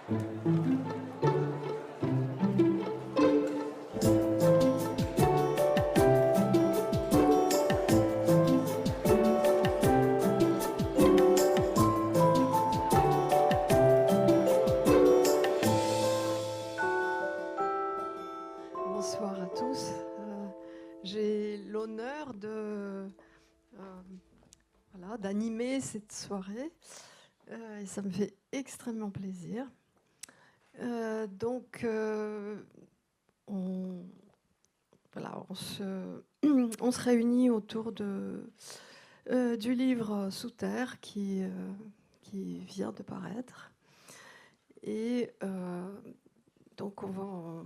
Bonsoir à tous. J'ai l'honneur d'animer cette soirée et ça me fait extrêmement plaisir. On se réunit autour du livre Sous terre qui vient de paraître. Et donc on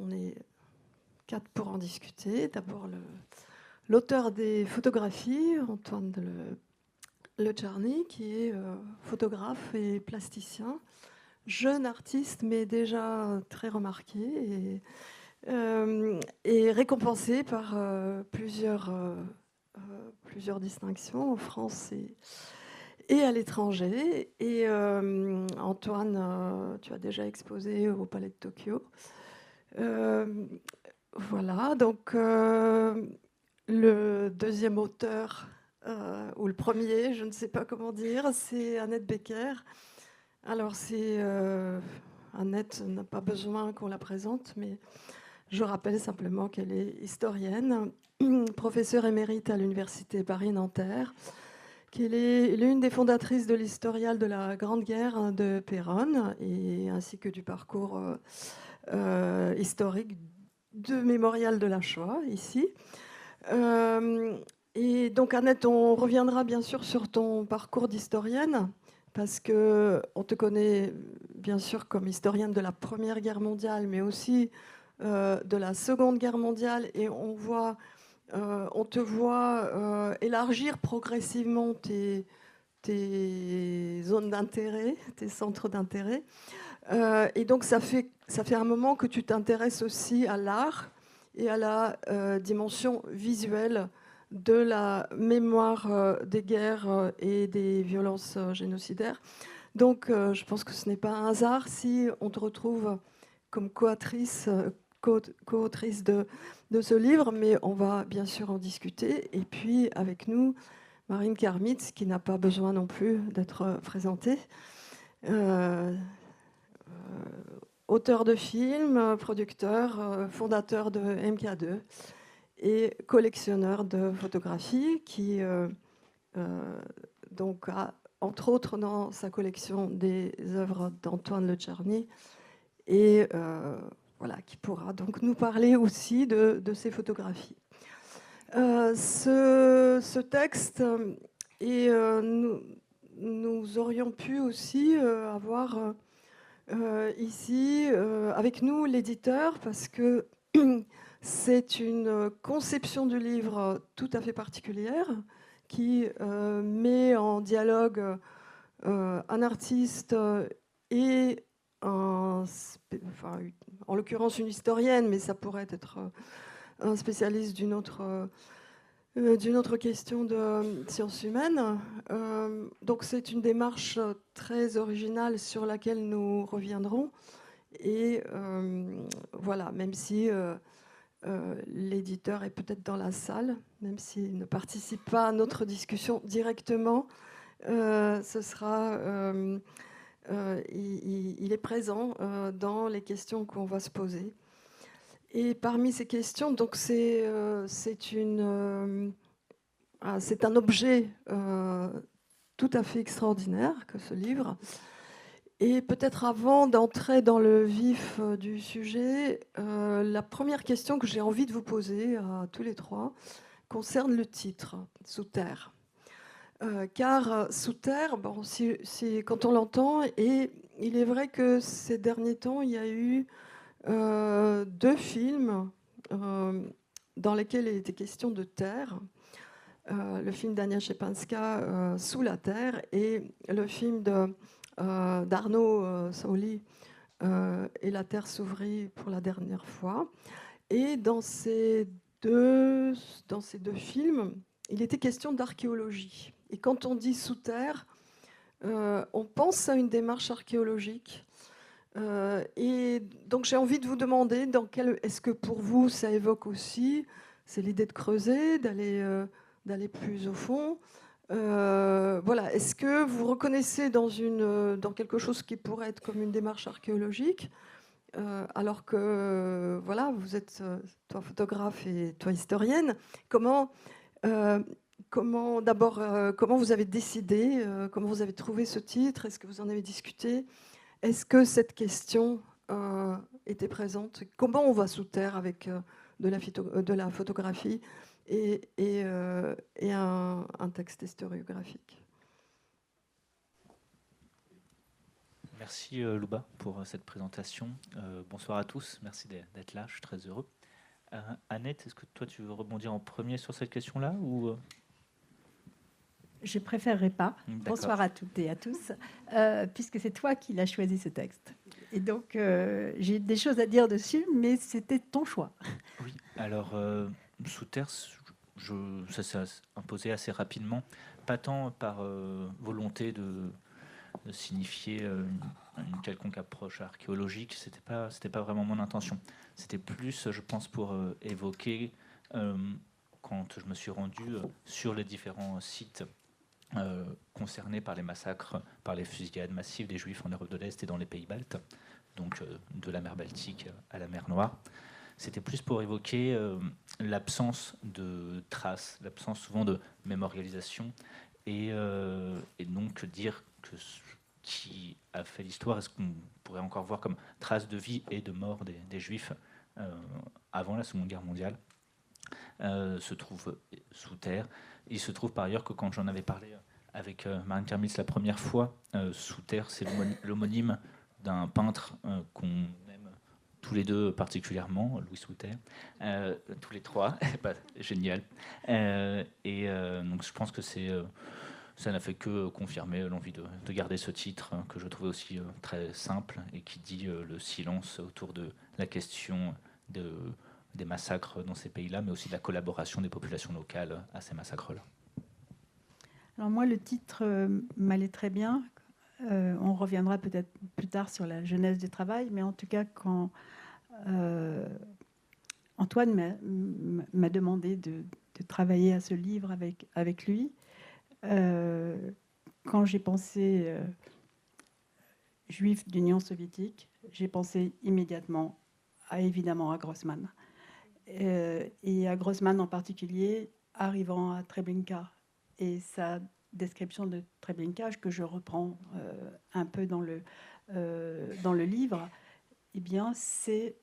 est 4 pour en discuter. D'abord l'auteur des photographies, Antoine Le Charny, qui est photographe et plasticien, jeune artiste, mais déjà très remarqué et récompensé par plusieurs distinctions en France et à l'étranger. Et Antoine, tu as déjà exposé au Palais de Tokyo. Voilà, donc le deuxième auteur, ou le premier, je ne sais pas comment dire, c'est Annette Becker. Alors, Annette n'a pas besoin qu'on la présente, mais je rappelle simplement qu'elle est historienne, professeure émérite à l'Université Paris-Nanterre, qu'elle est l'une des fondatrices de l'historial de la Grande Guerre de Péronne, ainsi que du parcours historique de Mémorial de la Shoah, ici. Et donc, Annette, on reviendra bien sûr sur ton parcours d'historienne, parce qu'on te connaît bien sûr comme historienne de la Première Guerre mondiale, mais aussi de la Seconde Guerre mondiale, et on te voit élargir progressivement tes zones d'intérêt, tes centres d'intérêt. Et donc, ça fait un moment que tu t'intéresses aussi à l'art et à la dimension visuelle de la mémoire des guerres et des violences génocidaires. Donc, je pense que ce n'est pas un hasard si on te retrouve comme co-autrice de ce livre, mais on va bien sûr en discuter. Et puis, avec nous, Marine Karmitz, qui n'a pas besoin non plus d'être présentée. Auteur de films, producteur, fondateur de MK2 et collectionneur de photographies qui donc a entre autres dans sa collection des œuvres d'Antoine Le Charny et voilà, qui pourra donc nous parler aussi de ces photographies. Ce texte, et nous aurions pu aussi avoir ici avec nous l'éditeur, parce que c'est une conception du livre tout à fait particulière qui met en dialogue un artiste et en l'occurrence une historienne, mais ça pourrait être un spécialiste d'une autre question de sciences humaines. Donc c'est une démarche très originale sur laquelle nous reviendrons. Et voilà, même si l'éditeur est peut-être dans la salle, même s'il ne participe pas à notre discussion directement, il est présent dans les questions qu'on va se poser. Et parmi ces questions, donc c'est un objet tout à fait extraordinaire que ce livre. Et peut-être avant d'entrer dans le vif du sujet, la première question que j'ai envie de vous poser à tous les trois concerne le titre, Sous terre. Car Sous terre, bon, quand on l'entend, et il est vrai que ces derniers temps, il y a eu 2 films dans lesquels il était question de terre. Le film d'Ania Szczepanska, Sous la terre, et le film d'Arnaud Sauli, Et la terre s'ouvrit pour la dernière fois. Et dans ces deux films, il était question d'archéologie. Et quand on dit sous terre, on pense à une démarche archéologique. Et donc j'ai envie de vous demander, est-ce que pour vous ça évoque aussi, c'est l'idée de creuser, d'aller plus au fond. Voilà, est-ce que vous reconnaissez dans quelque chose qui pourrait être comme une démarche archéologique, alors que voilà, vous êtes toi photographe et toi historienne. Euh, d'abord, comment vous avez décidé, comment vous avez trouvé ce titre? Est-ce que vous en avez discuté? Est-ce que cette question était présente? Comment on va sous terre avec de la photographie et un texte historiographique? Merci Louba pour cette présentation. Bonsoir à tous, merci d'être là, je suis très heureux. Annette, est-ce que toi tu veux rebondir en premier sur cette question-là ou... Je préférerais pas. Bonsoir à toutes et à tous, puisque c'est toi qui l'as choisi ce texte. Et donc, j'ai des choses à dire dessus, mais c'était ton choix. Oui, alors, sous terre, ça s'est imposé assez rapidement, pas tant par volonté de signifier une quelconque approche archéologique, c'était pas vraiment mon intention. C'était plus, je pense, pour évoquer, quand je me suis rendu sur les différents sites concernés par les massacres, par les fusillades massives des Juifs en Europe de l'Est et dans les pays baltes, donc de la mer Baltique à la mer Noire. C'était plus pour évoquer l'absence de traces, l'absence souvent de mémorialisation, et donc dire que ce qui a fait l'histoire, est-ce qu'on pourrait encore voir comme traces de vie et de mort des Juifs avant la Seconde Guerre mondiale, se trouve sous terre. Il se trouve par ailleurs que quand j'en avais parlé avec Marine Kermitz la première fois, sous terre, c'est l'homonyme d'un peintre qu'on aime tous les deux particulièrement, Louis Souter, tous les trois, bah, génial. Donc je pense que ça n'a fait que confirmer l'envie de garder ce titre, que je trouvais aussi très simple et qui dit le silence autour de la question des massacres dans ces pays-là, mais aussi de la collaboration des populations locales à ces massacres-là. Alors moi, le titre m'allait très bien. On reviendra peut-être plus tard sur la genèse du travail, mais en tout cas, quand Antoine m'a demandé de travailler à ce livre avec lui, quand j'ai pensé juif d'Union soviétique, j'ai pensé immédiatement évidemment à Grossman. Et à Grossman en particulier, arrivant à Treblinka. Et sa description de Treblinka, que je reprends un peu dans le livre, eh bien, c'est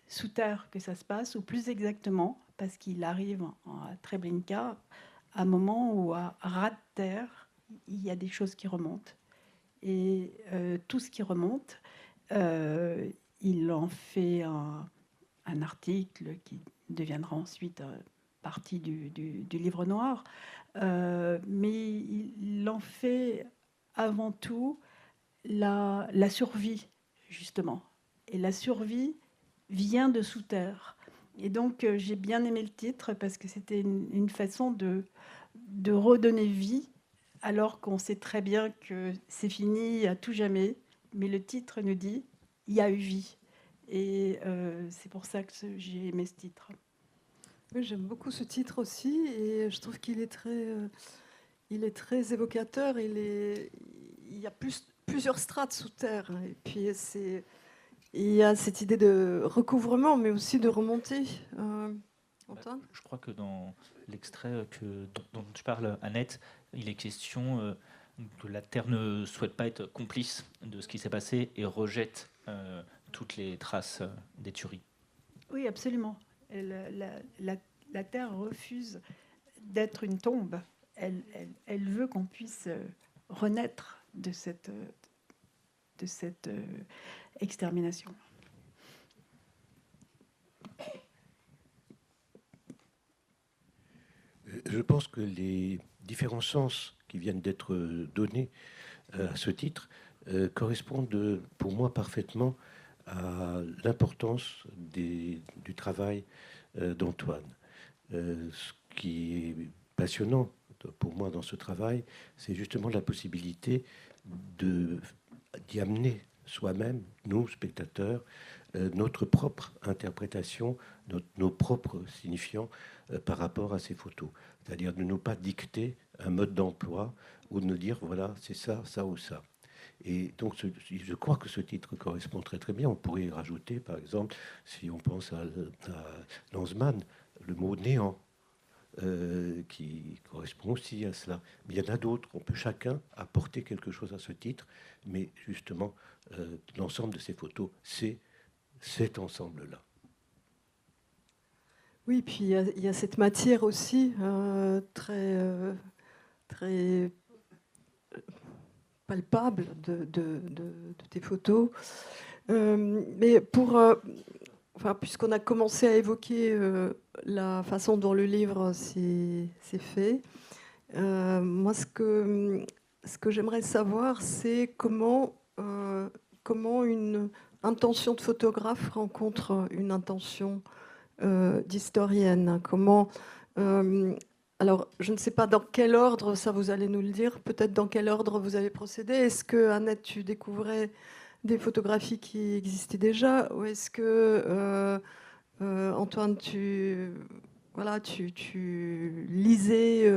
sous terre que ça se passe, ou plus exactement, parce qu'il arrive à Treblinka à un moment où, à ras de terre, il y a des choses qui remontent. Et tout ce qui remonte, il en fait un article qui deviendra ensuite partie du livre noir, mais il en fait avant tout la survie, justement. Et la survie vient de sous terre. Et donc, j'ai bien aimé le titre parce que c'était une façon de redonner vie, alors qu'on sait très bien que c'est fini à tout jamais. Mais le titre nous dit « il y a eu vie ». Et c'est pour ça que j'ai aimé ce titre. Oui, j'aime beaucoup ce titre aussi, et je trouve qu'il est très évocateur. Il y a plusieurs strates sous terre, et puis il y a cette idée de recouvrement, mais aussi de remontée. Antoine ? Je crois que dans l'extrait dont tu parles, Annette, il est question que la Terre ne souhaite pas être complice de ce qui s'est passé et rejette toutes les traces des tueries. Oui, absolument. La Terre refuse d'être une tombe. Elle veut qu'on puisse renaître de cette extermination. Je pense que les différents sens qui viennent d'être donnés à ce titre correspondent pour moi parfaitement à l'importance du travail d'Antoine. Ce qui est passionnant pour moi dans ce travail, c'est justement la possibilité d'y amener soi-même, nous, spectateurs, notre propre interprétation, nos propres signifiants par rapport à ces photos. C'est-à-dire de ne pas dicter un mode d'emploi ou de nous dire, voilà, c'est ça, ça ou ça. Et donc, je crois que ce titre correspond très très bien. On pourrait y rajouter, par exemple, si on pense à Lanzmann, le mot néant, qui correspond aussi à cela. Mais il y en a d'autres. On peut chacun apporter quelque chose à ce titre, mais justement, l'ensemble de ces photos, c'est cet ensemble-là. Oui, puis il y a cette matière aussi très palpable de tes photos. Mais puisqu'on a commencé à évoquer la façon dont le livre s'est fait, moi, ce que j'aimerais savoir, c'est comment une intention de photographe rencontre une intention d'historienne. Alors, je ne sais pas dans quel ordre, ça vous allez nous le dire, peut-être dans quel ordre vous avez procédé. Est-ce que, Annette, tu découvrais des photographies qui existaient déjà, ou est-ce que, Antoine, tu lisais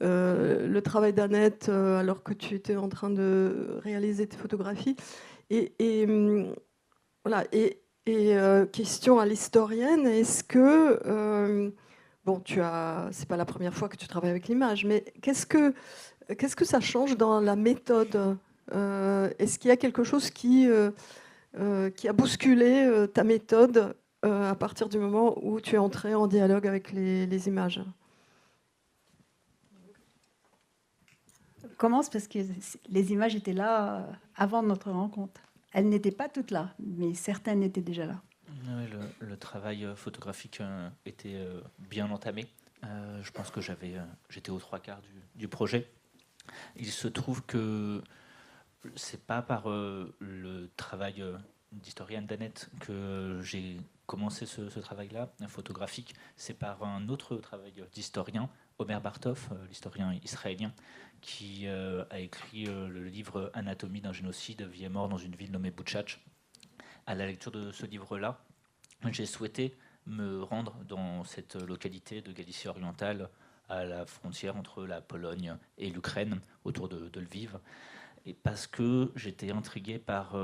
le travail d'Annette alors que tu étais en train de réaliser tes photographies. Voilà. Question à l'historienne, est-ce que c'est pas la première fois que tu travailles avec l'image, mais qu'est-ce que ça change dans la méthode? Est-ce qu'il y a quelque chose qui a bousculé ta méthode à partir du moment où tu es entré en dialogue avec les images? Commence parce que les images étaient là avant notre rencontre. Elles n'étaient pas toutes là, mais certaines étaient déjà là. Oui, le travail photographique était bien entamé. Je pense que j'étais aux 3/4 du projet. Il se trouve que c'est pas par le travail d'historienne d'Annette que j'ai commencé ce travail-là, photographique. C'est par un autre travail d'historien, Omer Bartov, l'historien israélien, qui a écrit le livre Anatomie d'un génocide, vie et mort dans une ville nommée Boutchach. À la lecture de ce livre-là, j'ai souhaité me rendre dans cette localité de Galicie orientale, à la frontière entre la Pologne et l'Ukraine, autour de Lviv, et parce que j'étais intrigué par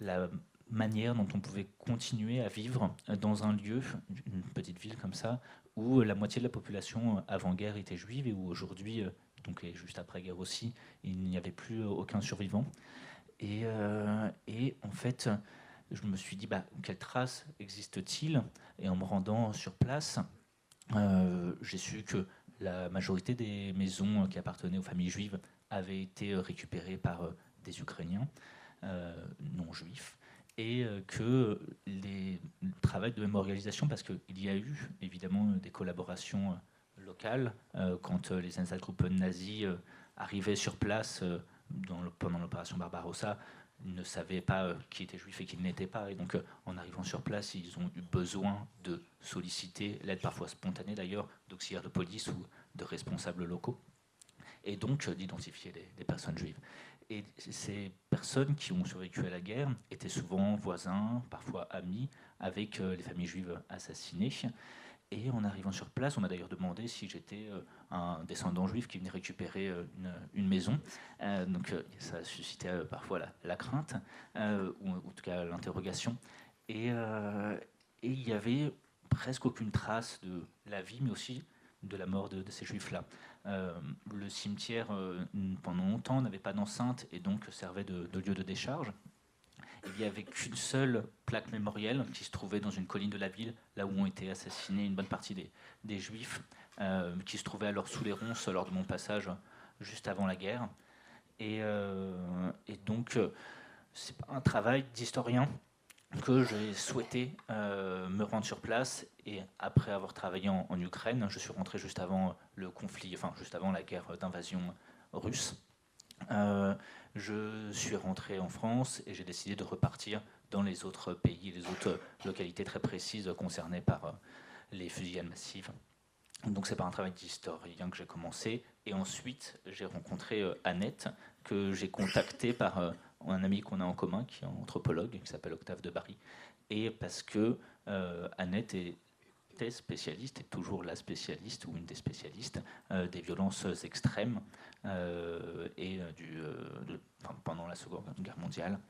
la manière dont on pouvait continuer à vivre dans un lieu, une petite ville comme ça, où la moitié de la population avant-guerre était juive et où aujourd'hui, donc et juste après-guerre aussi, il n'y avait plus aucun survivant. Et en fait, je me suis dit, quelle trace existe-t-il? Et en me rendant sur place, j'ai su que la majorité des maisons qui appartenaient aux familles juives avaient été récupérées par des Ukrainiens non juifs, et que le travail de mémorialisation, parce qu'il y a eu évidemment des collaborations locales, quand les Einsatzgruppen nazis arrivaient sur place pendant l'opération Barbarossa, ils ne savaient pas qui était juif et qui ne l'était pas. Et donc, en arrivant sur place, ils ont eu besoin de solliciter l'aide, parfois spontanée d'ailleurs, d'auxiliaires de police ou de responsables locaux, et donc d'identifier des personnes juives. Et ces personnes qui ont survécu à la guerre étaient souvent voisins, parfois amis, avec les familles juives assassinées. Et en arrivant sur place, on m'a d'ailleurs demandé si j'étais un descendant juif qui venait récupérer une maison. Donc ça a suscité parfois la crainte, ou en tout cas l'interrogation. Et il n'y avait presque aucune trace de la vie, mais aussi de la mort de ces juifs-là. Le cimetière, pendant longtemps, n'avait pas d'enceinte et donc servait de lieu de décharge. Il n'y avait qu'une seule plaque mémorielle qui se trouvait dans une colline de la ville, là où ont été assassinés une bonne partie des Juifs, qui se trouvait alors sous les ronces lors de mon passage juste avant la guerre. Et donc, c'est un travail d'historien que j'ai souhaité me rendre sur place. Et après avoir travaillé en Ukraine, je suis rentré juste avant le conflit, enfin juste avant la guerre d'invasion russe. Je suis rentré en France et j'ai décidé de repartir dans les autres pays, les autres localités très précises concernées par les fusillades massives. Donc c'est par un travail d'historien que j'ai commencé. Et ensuite, j'ai rencontré Annette, que j'ai contactée par un ami qu'on a en commun, qui est anthropologue, qui s'appelle Octave de Barry. Et parce que Annette était spécialiste, est toujours la spécialiste, ou une des spécialistes, des violences extrêmes pendant la Seconde Guerre mondiale.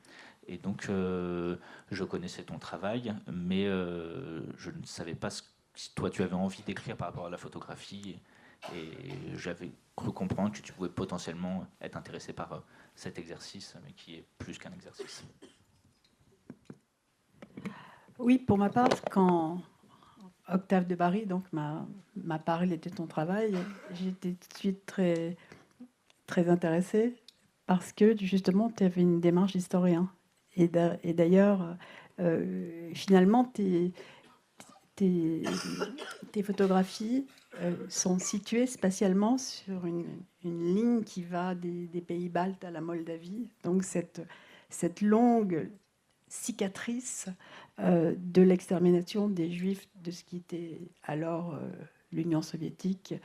Et donc, je connaissais ton travail, mais je ne savais pas si toi tu avais envie d'écrire par rapport à la photographie, et j'avais cru comprendre que tu pouvais potentiellement être intéressé par cet exercice, mais qui est plus qu'un exercice. Oui, pour ma part, quand Octave de Barry donc, m'a parlé de ton travail, j'étais tout de suite très, très intéressée parce que justement, tu avais une démarche d'historien. Et d'ailleurs, finalement, tes photographies sont situées spatialement sur une ligne qui va des pays baltes à la Moldavie. Donc cette longue cicatrice de l'extermination des Juifs de ce qui était alors l'Union soviétique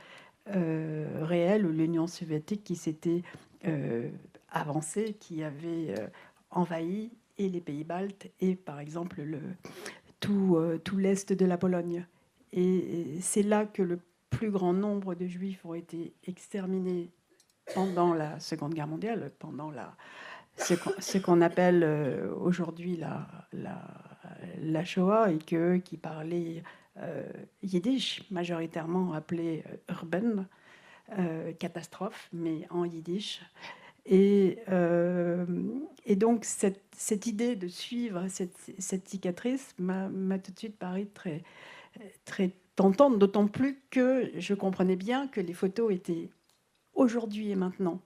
réelle, ou l'Union soviétique qui s'était avancée, qui avait envahi et les pays baltes et par exemple tout l'est de la Pologne. Et c'est là que le plus grand nombre de Juifs ont été exterminés pendant la Seconde Guerre mondiale, pendant ce qu'on appelle aujourd'hui la Shoah, et qui parlaient yiddish, majoritairement appelé urban, catastrophe, mais en yiddish. Et donc, cette idée de suivre cette cicatrice m'a tout de suite paru très, très tentante, d'autant plus que je comprenais bien que les photos étaient aujourd'hui et maintenant,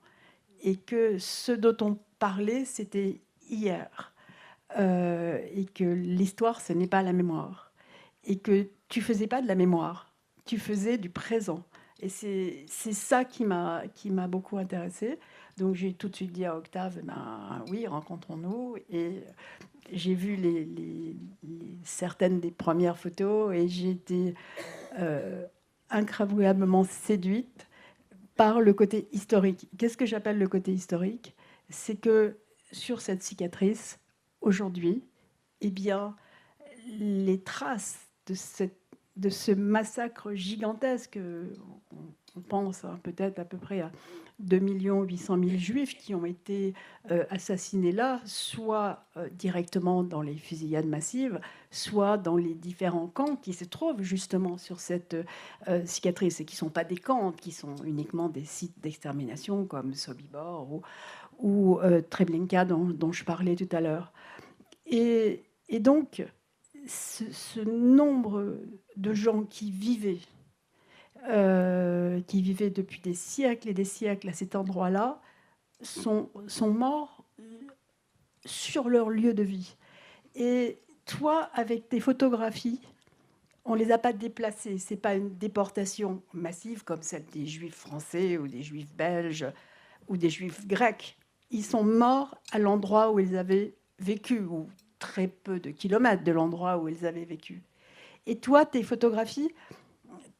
et que ce dont on parlait, c'était hier, et que l'histoire, ce n'est pas la mémoire, et que tu faisais pas de la mémoire, tu faisais du présent. Et c'est ça qui m'a beaucoup intéressée. Donc j'ai tout de suite dit à Octave, oui, rencontrons-nous. Et j'ai vu certaines des premières photos, et j'ai été incroyablement séduite par le côté historique. Qu'est-ce que j'appelle le côté historique? C'est que sur cette cicatrice, aujourd'hui, eh bien, les traces de ce massacre gigantesque, on pense peut-être à peu près à 2 800 000 Juifs qui ont été assassinés là, soit directement dans les fusillades massives, soit dans les différents camps qui se trouvent justement sur cette cicatrice, et qui ne sont pas des camps, qui sont uniquement des sites d'extermination comme Sobibor ou Treblinka dont je parlais tout à l'heure. Et donc, ce nombre de gens qui vivaient depuis des siècles et des siècles à cet endroit-là sont morts sur leur lieu de vie. Et toi, avec tes photographies, on ne les a pas déplacés. Ce n'est pas une déportation massive comme celle des Juifs français ou des Juifs belges ou des Juifs grecs. Ils sont morts à l'endroit où ils avaient vécu, ou très peu de kilomètres de l'endroit où ils avaient vécu. Et toi, tes photographies,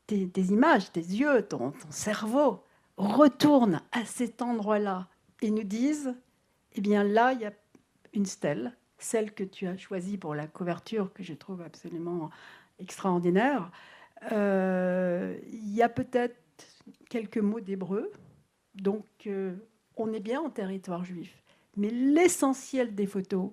tes images, tes yeux, ton cerveau retournent à cet endroit-là et nous disent, eh bien là, il y a une stèle, celle que tu as choisie pour la couverture, que je trouve absolument extraordinaire. Il y a peut-être quelques mots d'hébreu, donc on est bien en territoire juif. Mais l'essentiel des photos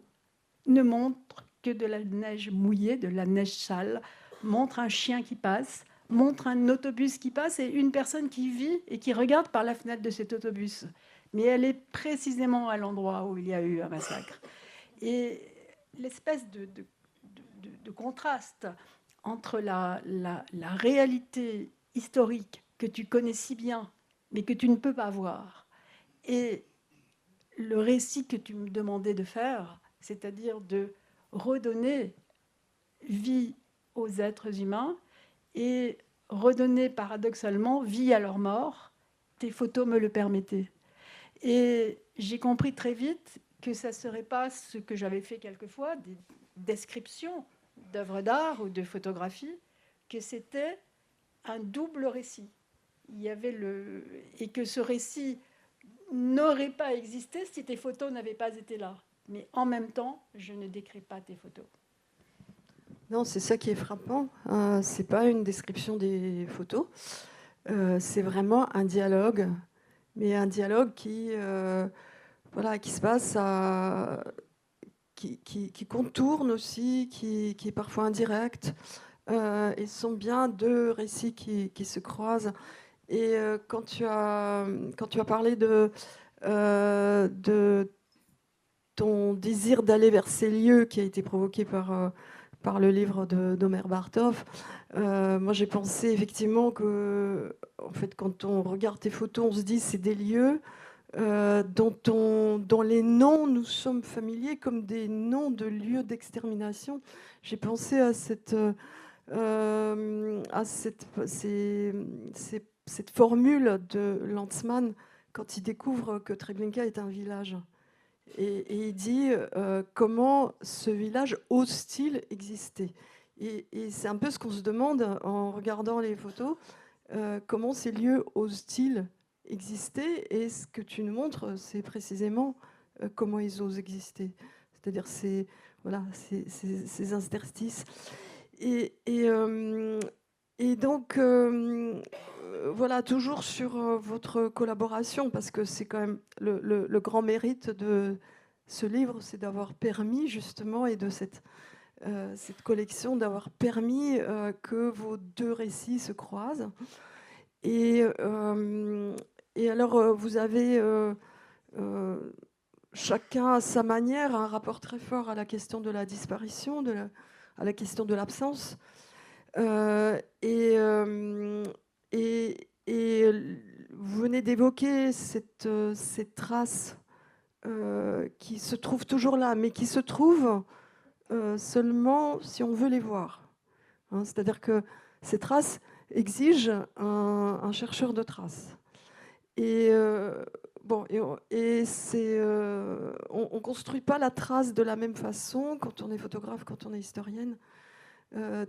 ne montre que de la neige mouillée, de la neige sale, montre un chien qui passe, montre un autobus qui passe et une personne qui vit et qui regarde par la fenêtre de cet autobus. Mais elle est précisément à l'endroit où il y a eu un massacre. Et l'espèce de contraste entre la réalité historique que tu connais si bien, mais que tu ne peux pas voir, et le récit que tu me demandais de faire, c'est-à-dire de redonner vie aux êtres humains et redonner paradoxalement vie à leur mort, tes photos me le permettaient. Et j'ai compris très vite que ça ne serait pas ce que j'avais fait quelquefois, des descriptions d'œuvres d'art ou de photographies, que c'était un double récit. Il y avait et que ce récit n'aurait pas existé si tes photos n'avaient pas été là. Mais en même temps, je ne décris pas tes photos. Non, c'est ça qui est frappant. C'est pas une description des photos. C'est vraiment un dialogue, mais un dialogue qui se passe qui contourne aussi, qui est parfois indirect. Et ce sont bien deux récits qui se croisent. Et quand tu as parlé de ton désir d'aller vers ces lieux qui a été provoqué par le livre d'Omer Bartov, moi j'ai pensé effectivement que, en fait, quand on regarde tes photos, on se dit c'est des lieux dont les noms nous sommes familiers comme des noms de lieux d'extermination. J'ai pensé à cette formule de Lanzmann quand il découvre que Treblinka est un village. Et il dit comment ce village ose-t-il exister. Et c'est un peu ce qu'on se demande en regardant les photos, comment ces lieux osent-ils exister. Et ce que tu nous montres, c'est précisément comment ils osent exister. C'est-à-dire ces interstices. Et donc, voilà, toujours sur votre collaboration, parce que c'est quand même le grand mérite de ce livre, c'est d'avoir permis justement, et de cette collection, d'avoir permis que vos deux récits se croisent. Et alors, vous avez chacun à sa manière un rapport très fort à la question de la disparition, à la question de l'absence. Et vous venez d'évoquer ces traces qui se trouvent toujours là, mais qui se trouvent seulement si on veut les voir. Hein, c'est-à-dire que ces traces exigent un chercheur de traces. Et bon, et c'est, on construit pas la trace de la même façon quand on est photographe, quand on est historienne.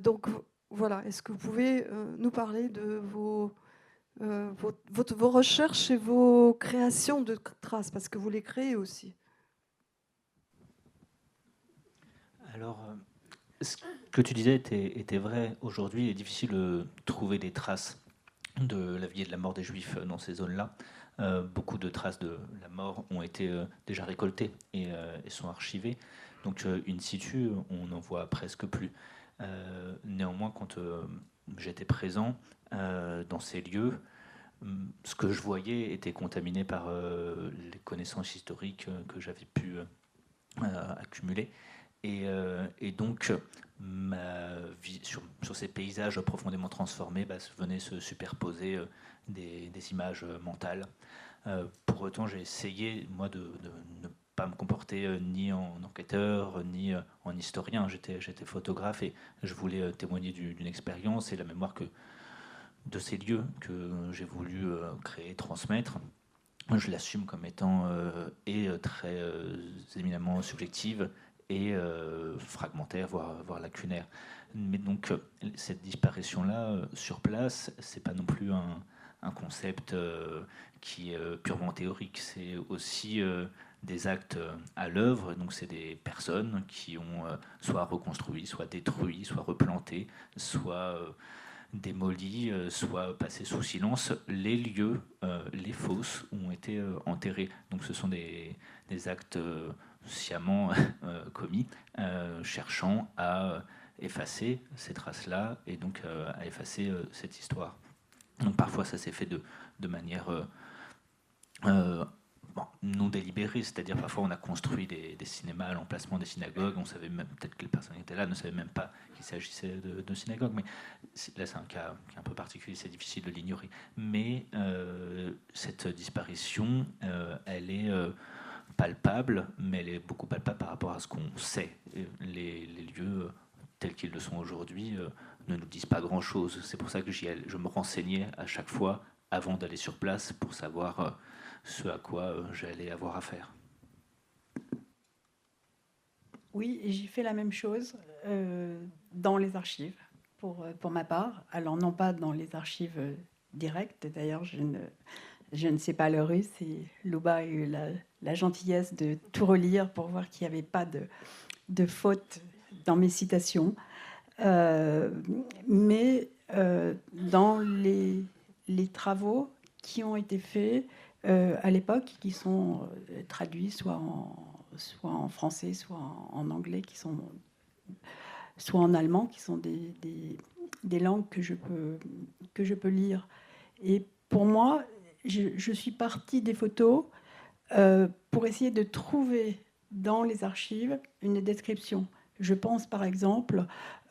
Donc voilà, est-ce que vous pouvez nous parler de vos recherches et vos créations de traces, parce que vous les créez aussi. Alors, ce que tu disais était vrai. Aujourd'hui, il est difficile de trouver des traces de la vie et de la mort des Juifs dans ces zones-là. Beaucoup de traces de la mort ont été déjà récoltées et sont archivées. Donc, in situ, on n'en voit presque plus. Néanmoins, quand j'étais présent dans ces lieux, ce que je voyais était contaminé par les connaissances historiques que j'avais pu accumuler. Et donc, ma vie sur ces paysages profondément transformés venait se superposer des images mentales. Pour autant, j'ai essayé, moi, de ne pas me comporter ni en enquêteur, ni en historien. J'étais photographe et je voulais témoigner d'une expérience et la mémoire de ces lieux que j'ai voulu créer, transmettre. Je l'assume comme étant très éminemment subjective et fragmentaire, voire lacunaire. Mais donc, cette disparition-là, sur place, c'est pas non plus un concept qui est purement théorique. C'est aussi des actes à l'œuvre. Donc, c'est des personnes qui ont soit reconstruit, soit détruit, soit replanté, soit démolis, soit passés sous silence les lieux, les fosses où ont été enterrés. Donc, ce sont des actes sciemment commis, cherchant à effacer ces traces-là et donc à effacer cette histoire. Donc parfois ça s'est fait de manière non délibérée, c'est-à-dire parfois on a construit des cinémas à l'emplacement des synagogues, on savait même, peut-être que les personnes qui étaient là ne savaient même pas qu'il s'agissait de synagogues, mais là c'est un cas qui est un peu particulier, c'est difficile de l'ignorer. Mais cette disparition, elle est palpable, mais elle est beaucoup palpable par rapport à ce qu'on sait. Les lieux tels qu'ils le sont aujourd'hui ne nous disent pas grand-chose. C'est pour ça que je me renseignais à chaque fois avant d'aller sur place pour savoir ce à quoi j'allais avoir affaire. Oui, et j'ai fait la même chose dans les archives pour ma part. Alors, non pas dans les archives directes, d'ailleurs, je ne sais pas le russe, et Luba a eu la gentillesse de tout relire pour voir qu'il n'y avait pas de faute dans mes citations. Mais dans les travaux qui ont été faits à l'époque, qui sont traduits soit en français, soit en anglais, soit en allemand, qui sont des langues que je peux lire. Et pour moi, je suis partie des photos pour essayer de trouver dans les archives une description. Je pense par exemple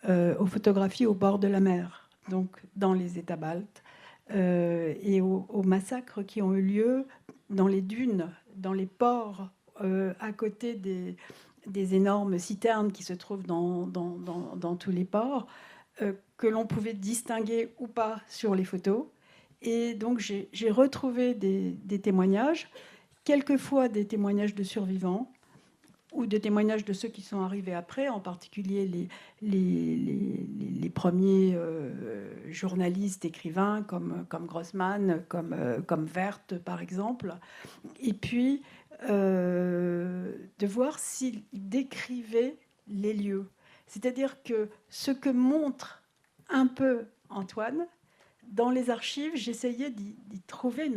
aux photographies au bord de la mer, donc dans les États baltes, et aux massacres qui ont eu lieu dans les dunes, dans les ports, à côté des énormes citernes qui se trouvent dans tous les ports, que l'on pouvait distinguer ou pas sur les photos. Et donc j'ai retrouvé des témoignages, quelquefois des témoignages de survivants, ou des témoignages de ceux qui sont arrivés après, en particulier les premiers journalistes, écrivains comme Grossman, comme Werth, par exemple. Et puis, de voir s'ils décrivaient les lieux. C'est-à-dire que ce que montre un peu Antoine, dans les archives, j'essayais d'y trouver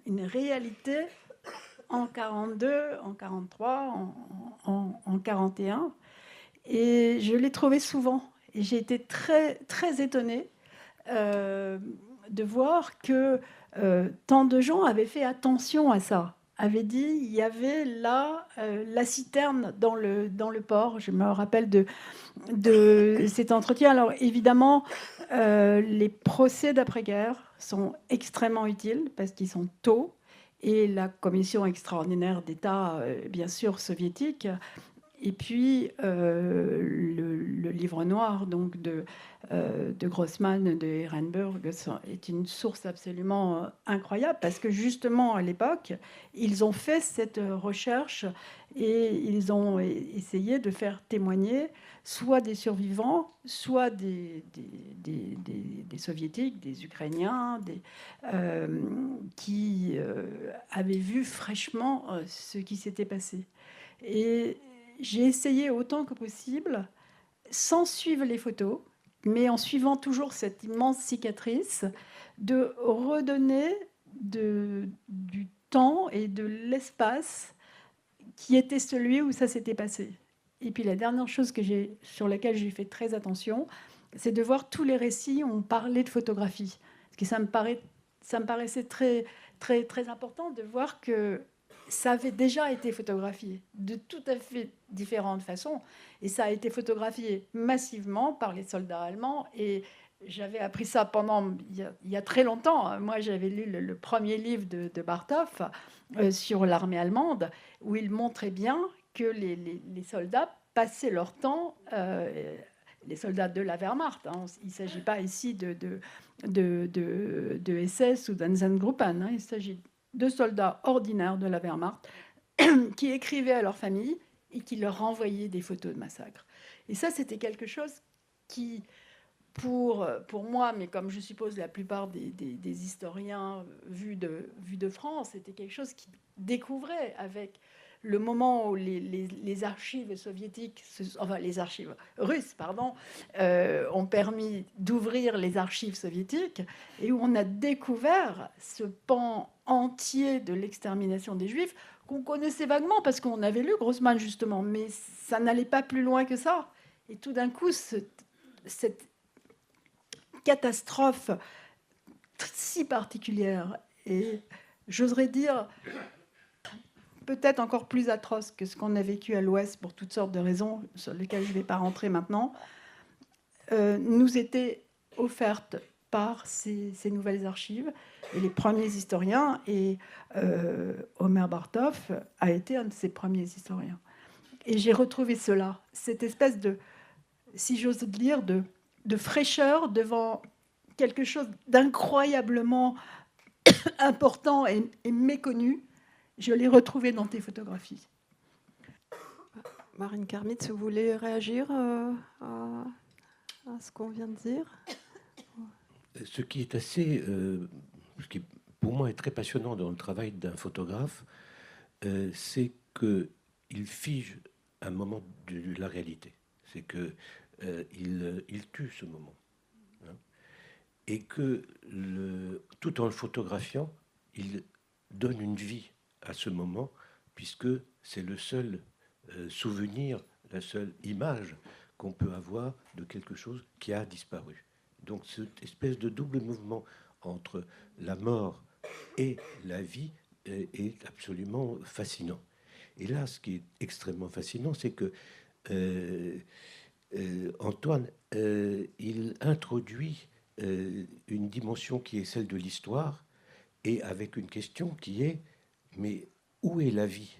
une réalité en 42, en 43, en 41. Et je l'ai trouvé souvent. Et j'ai été très, très étonnée de voir que tant de gens avaient fait attention à ça, avaient dit il y avait là la citerne dans le port. Je me rappelle de cet entretien. Alors évidemment, les procès d'après-guerre sont extrêmement utiles parce qu'ils sont tôt. Et la commission extraordinaire d'État, bien sûr, soviétique, et puis le livre noir donc, de Grossman, de Ehrenburg, est une source absolument incroyable, parce que justement, à l'époque, ils ont fait cette recherche et ils ont essayé de faire témoigner soit des survivants, soit des soviétiques, des Ukrainiens, qui avaient vu fraîchement ce qui s'était passé. Et j'ai essayé autant que possible, sans suivre les photos, mais en suivant toujours cette immense cicatrice, de redonner du temps et de l'espace qui était celui où ça s'était passé. Et puis la dernière chose sur laquelle j'ai fait très attention, c'est de voir tous les récits ont parlé de photographie. Parce que ça me paraissait très, très, très important de voir que ça avait déjà été photographié de tout à fait différentes façons. Et ça a été photographié massivement par les soldats allemands. Et j'avais appris ça il y a très longtemps. Moi, j'avais lu le premier livre de Bartov sur l'armée allemande, où il montrait bien que les soldats passaient leur temps, les soldats de la Wehrmacht. Hein. Il ne s'agit pas ici de SS ou d'Einsatzgruppen. Hein. Il s'agit de soldats ordinaires de la Wehrmacht qui écrivaient à leur famille et qui leur renvoyaient des photos de massacres. Et ça, c'était quelque chose qui, pour moi, mais comme je suppose la plupart des historiens vus de France, c'était quelque chose qui découvrait avec le moment où les archives soviétiques, enfin les archives russes, ont permis d'ouvrir les archives soviétiques, et où on a découvert ce pan entier de l'extermination des Juifs qu'on connaissait vaguement parce qu'on avait lu Grossman justement, mais ça n'allait pas plus loin que ça. Et tout d'un coup, cette catastrophe si particulière et, j'oserais dire, peut-être encore plus atroce que ce qu'on a vécu à l'Ouest pour toutes sortes de raisons sur lesquelles je ne vais pas rentrer maintenant, nous était offerte par ces nouvelles archives et les premiers historiens. Et Omer Bartov a été un de ces premiers historiens. Et j'ai retrouvé cela, cette espèce de, si j'ose dire, de fraîcheur devant quelque chose d'incroyablement important et méconnu. Je l'ai retrouvé dans tes photographies. Marine Karmitz, vous voulez réagir à ce qu'on vient de dire. Ce qui est assez, ce qui pour moi est très passionnant dans le travail d'un photographe, c'est qu'il fige un moment de la réalité. C'est que il tue ce moment, hein, et que tout en le photographiant, il donne une vie à ce moment, puisque c'est le seul souvenir, la seule image qu'on peut avoir de quelque chose qui a disparu. Donc cette espèce de double mouvement entre la mort et la vie est absolument fascinant. Et là, ce qui est extrêmement fascinant, c'est que Antoine, il introduit une dimension qui est celle de l'histoire, et avec une question qui est, mais où est la vie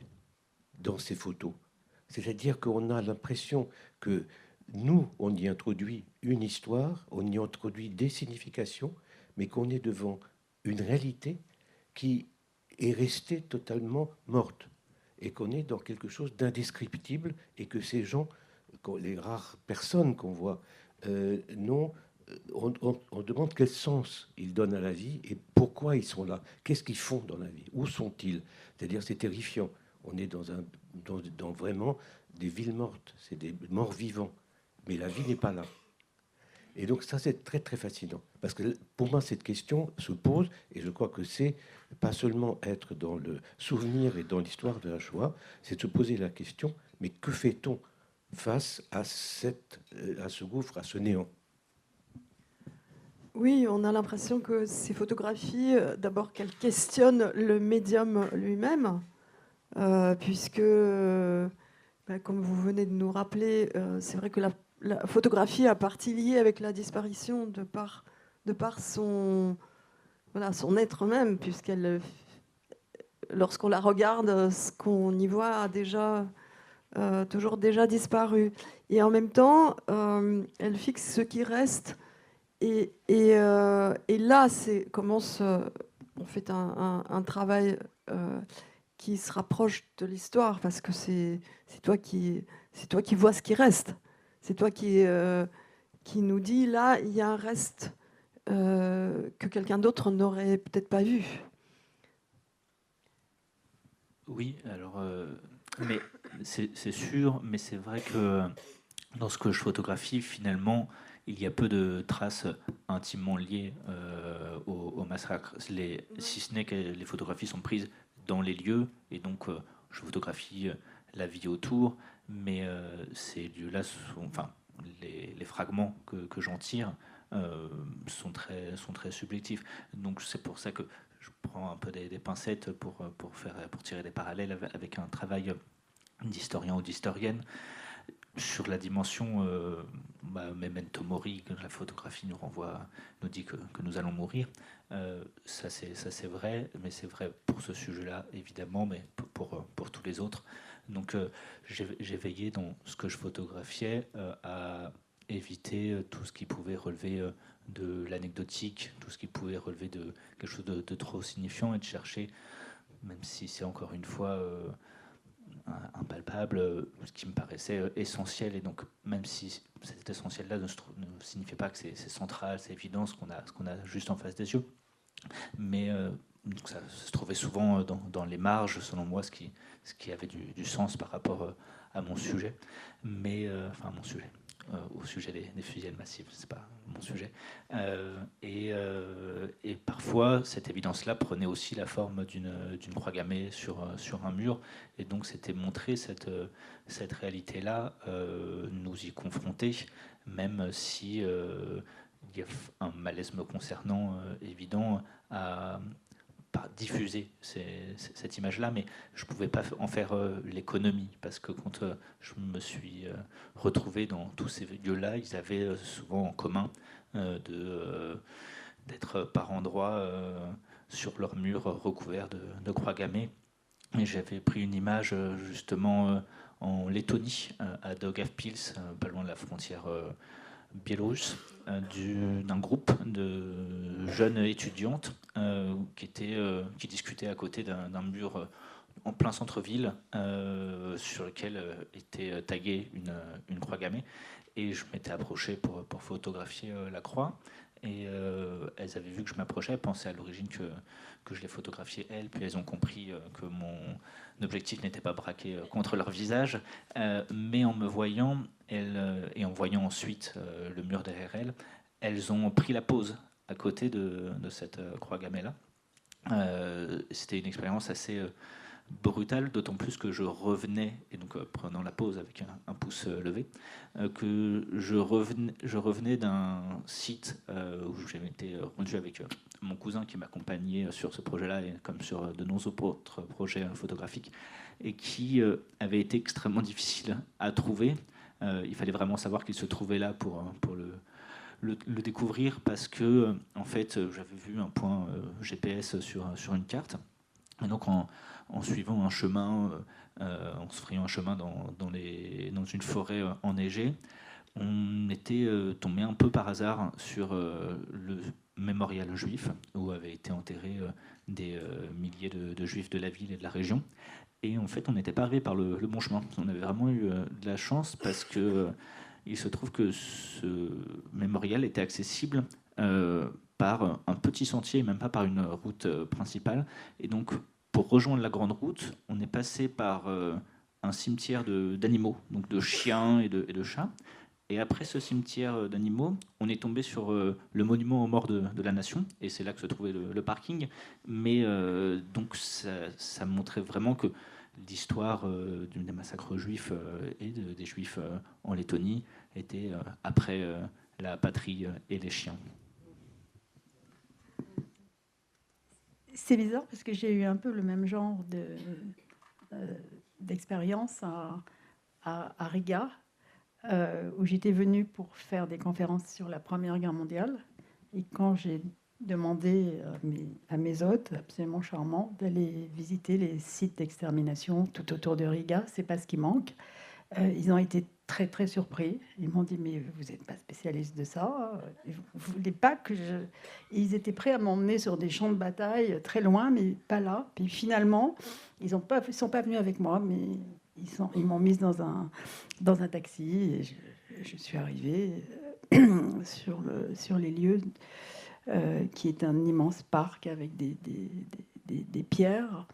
dans ces photos? C'est-à-dire qu'on a l'impression que nous, on y introduit une histoire, on y introduit des significations, mais qu'on est devant une réalité qui est restée totalement morte, et qu'on est dans quelque chose d'indescriptible, et que ces gens, les rares personnes qu'on voit, on demande quel sens ils donnent à la vie et pourquoi ils sont là. Qu'est-ce qu'ils font dans la vie? Où sont-ils? C'est-à-dire, c'est terrifiant. On est dans vraiment des villes mortes, c'est des morts vivants. Mais la vie n'est pas là. Et donc ça, c'est très, très fascinant. Parce que pour moi, cette question se pose, et je crois que c'est pas seulement être dans le souvenir et dans l'histoire de la Shoah, c'est de se poser la question, mais que fait-on face à ce gouffre, à ce néant? Oui, on a l'impression que ces photographies, d'abord qu'elles questionnent le médium lui-même, puisque, comme vous venez de nous rappeler, c'est vrai que la photographie a partie liée avec la disparition de par son, voilà, son être même, puisqu'elle, lorsqu'on la regarde, ce qu'on y voit a déjà, toujours déjà disparu. Et en même temps, elle fixe ce qui reste. Et là, on fait un travail qui se rapproche de l'histoire, parce que c'est toi qui vois ce qui reste. C'est toi qui nous dit, là, il y a un reste que quelqu'un d'autre n'aurait peut-être pas vu. Oui, alors, mais c'est sûr, mais c'est vrai que dans ce que je photographie, finalement, il y a peu de traces intimement liées au massacre. Si ce n'est que les photographies sont prises dans les lieux, et donc je photographie la vie autour, mais ces lieux-là, enfin, les fragments que j'en tire sont très subjectifs. Donc c'est pour ça que je prends un peu des pincettes pour tirer des parallèles avec un travail d'historien ou d'historienne sur la dimension memento mori, que la photographie nous dit que nous allons mourir. Ça c'est vrai, mais c'est vrai pour ce sujet-là évidemment, mais pour tous les autres. Donc j'ai veillé dans ce que je photographiais à éviter tout ce qui pouvait relever de l'anecdotique, tout ce qui pouvait relever de quelque chose de trop signifiant, et de chercher, même si c'est encore une fois impalpable, ce qui me paraissait essentiel. Et donc, même si cet essentiel-là ne signifie pas que c'est central, c'est évident, ce qu'on a juste en face des yeux, mais donc ça se trouvait souvent dans les marges, selon moi, ce qui avait du sens par rapport à mon sujet, mais enfin mon sujet. Au sujet des fusillades massives, c'est pas mon sujet. Et parfois, cette évidence-là prenait aussi la forme d'une croix gammée sur un mur. Et donc, c'était montrer cette réalité-là, nous y confronter, même si il y a un malaise me concernant évident à diffuser cette image-là, mais je ne pouvais pas en faire l'économie, parce que quand je me suis retrouvé dans tous ces lieux-là, ils avaient souvent en commun d'être par endroits sur leurs murs recouverts de croix gammées. Et j'avais pris une image justement en Lettonie, à Daugavpils, pas loin de la frontière biélorusse, d'un groupe de jeunes étudiantes qui discutaient à côté d'un mur en plein centre-ville, sur lequel était taguée une croix gammée. Et je m'étais approché pour photographier la croix. Et elles avaient vu que je m'approchais, elles pensaient à l'origine que je les photographiais elles, puis elles ont compris que mon objectif n'était pas braqué contre leur visage. Mais en me voyant, et en voyant ensuite le mur derrière elles ont pris la pose à côté de cette croix gammée-là. C'était une expérience assez brutale, d'autant plus que je revenais, et donc prenant la pause avec un pouce levé, que je revenais d'un site où j'avais été rendu avec mon cousin qui m'accompagnait sur ce projet-là, et comme sur de nombreux autres projets photographiques, et qui avait été extrêmement difficile à trouver. Il fallait vraiment savoir qu'il se trouvait là pour le découvrir, parce que en fait j'avais vu un point GPS sur une carte, et donc en suivant un chemin, en se frayant un chemin dans une forêt enneigée, on était tombé un peu par hasard sur le mémorial juif où avaient été enterrés des milliers de juifs de la ville et de la région. Et en fait, on n'était pas arrivé par le bon chemin. On avait vraiment eu de la chance, parce que il se trouve que ce mémorial était accessible par un petit sentier, même pas par une route principale. Et donc, pour rejoindre la grande route, on est passé par un cimetière d'animaux, donc de chiens et de chats. Et après ce cimetière d'animaux, on est tombé sur le monument aux morts de la nation, et c'est là que se trouvait le parking. Mais donc ça montrait vraiment que l'histoire des massacres juifs et des juifs en Lettonie était après la patrie et les chiens. C'est bizarre parce que j'ai eu un peu le même genre d'expérience à Riga, où j'étais venue pour faire des conférences sur la Première Guerre mondiale. Et quand j'ai demandé à mes hôtes, absolument charmants, d'aller visiter les sites d'extermination tout autour de Riga, c'est pas ce qui manque. Ils ont été très très surpris. Ils m'ont dit: mais vous n'êtes pas spécialiste de ça, vous voulez pas que je... Et ils étaient prêts à m'emmener sur des champs de bataille très loin, mais pas là. Puis finalement, ils sont pas venus avec moi, mais ils m'ont mise dans un taxi, et je suis arrivée sur les lieux, qui est un immense parc avec des pierres.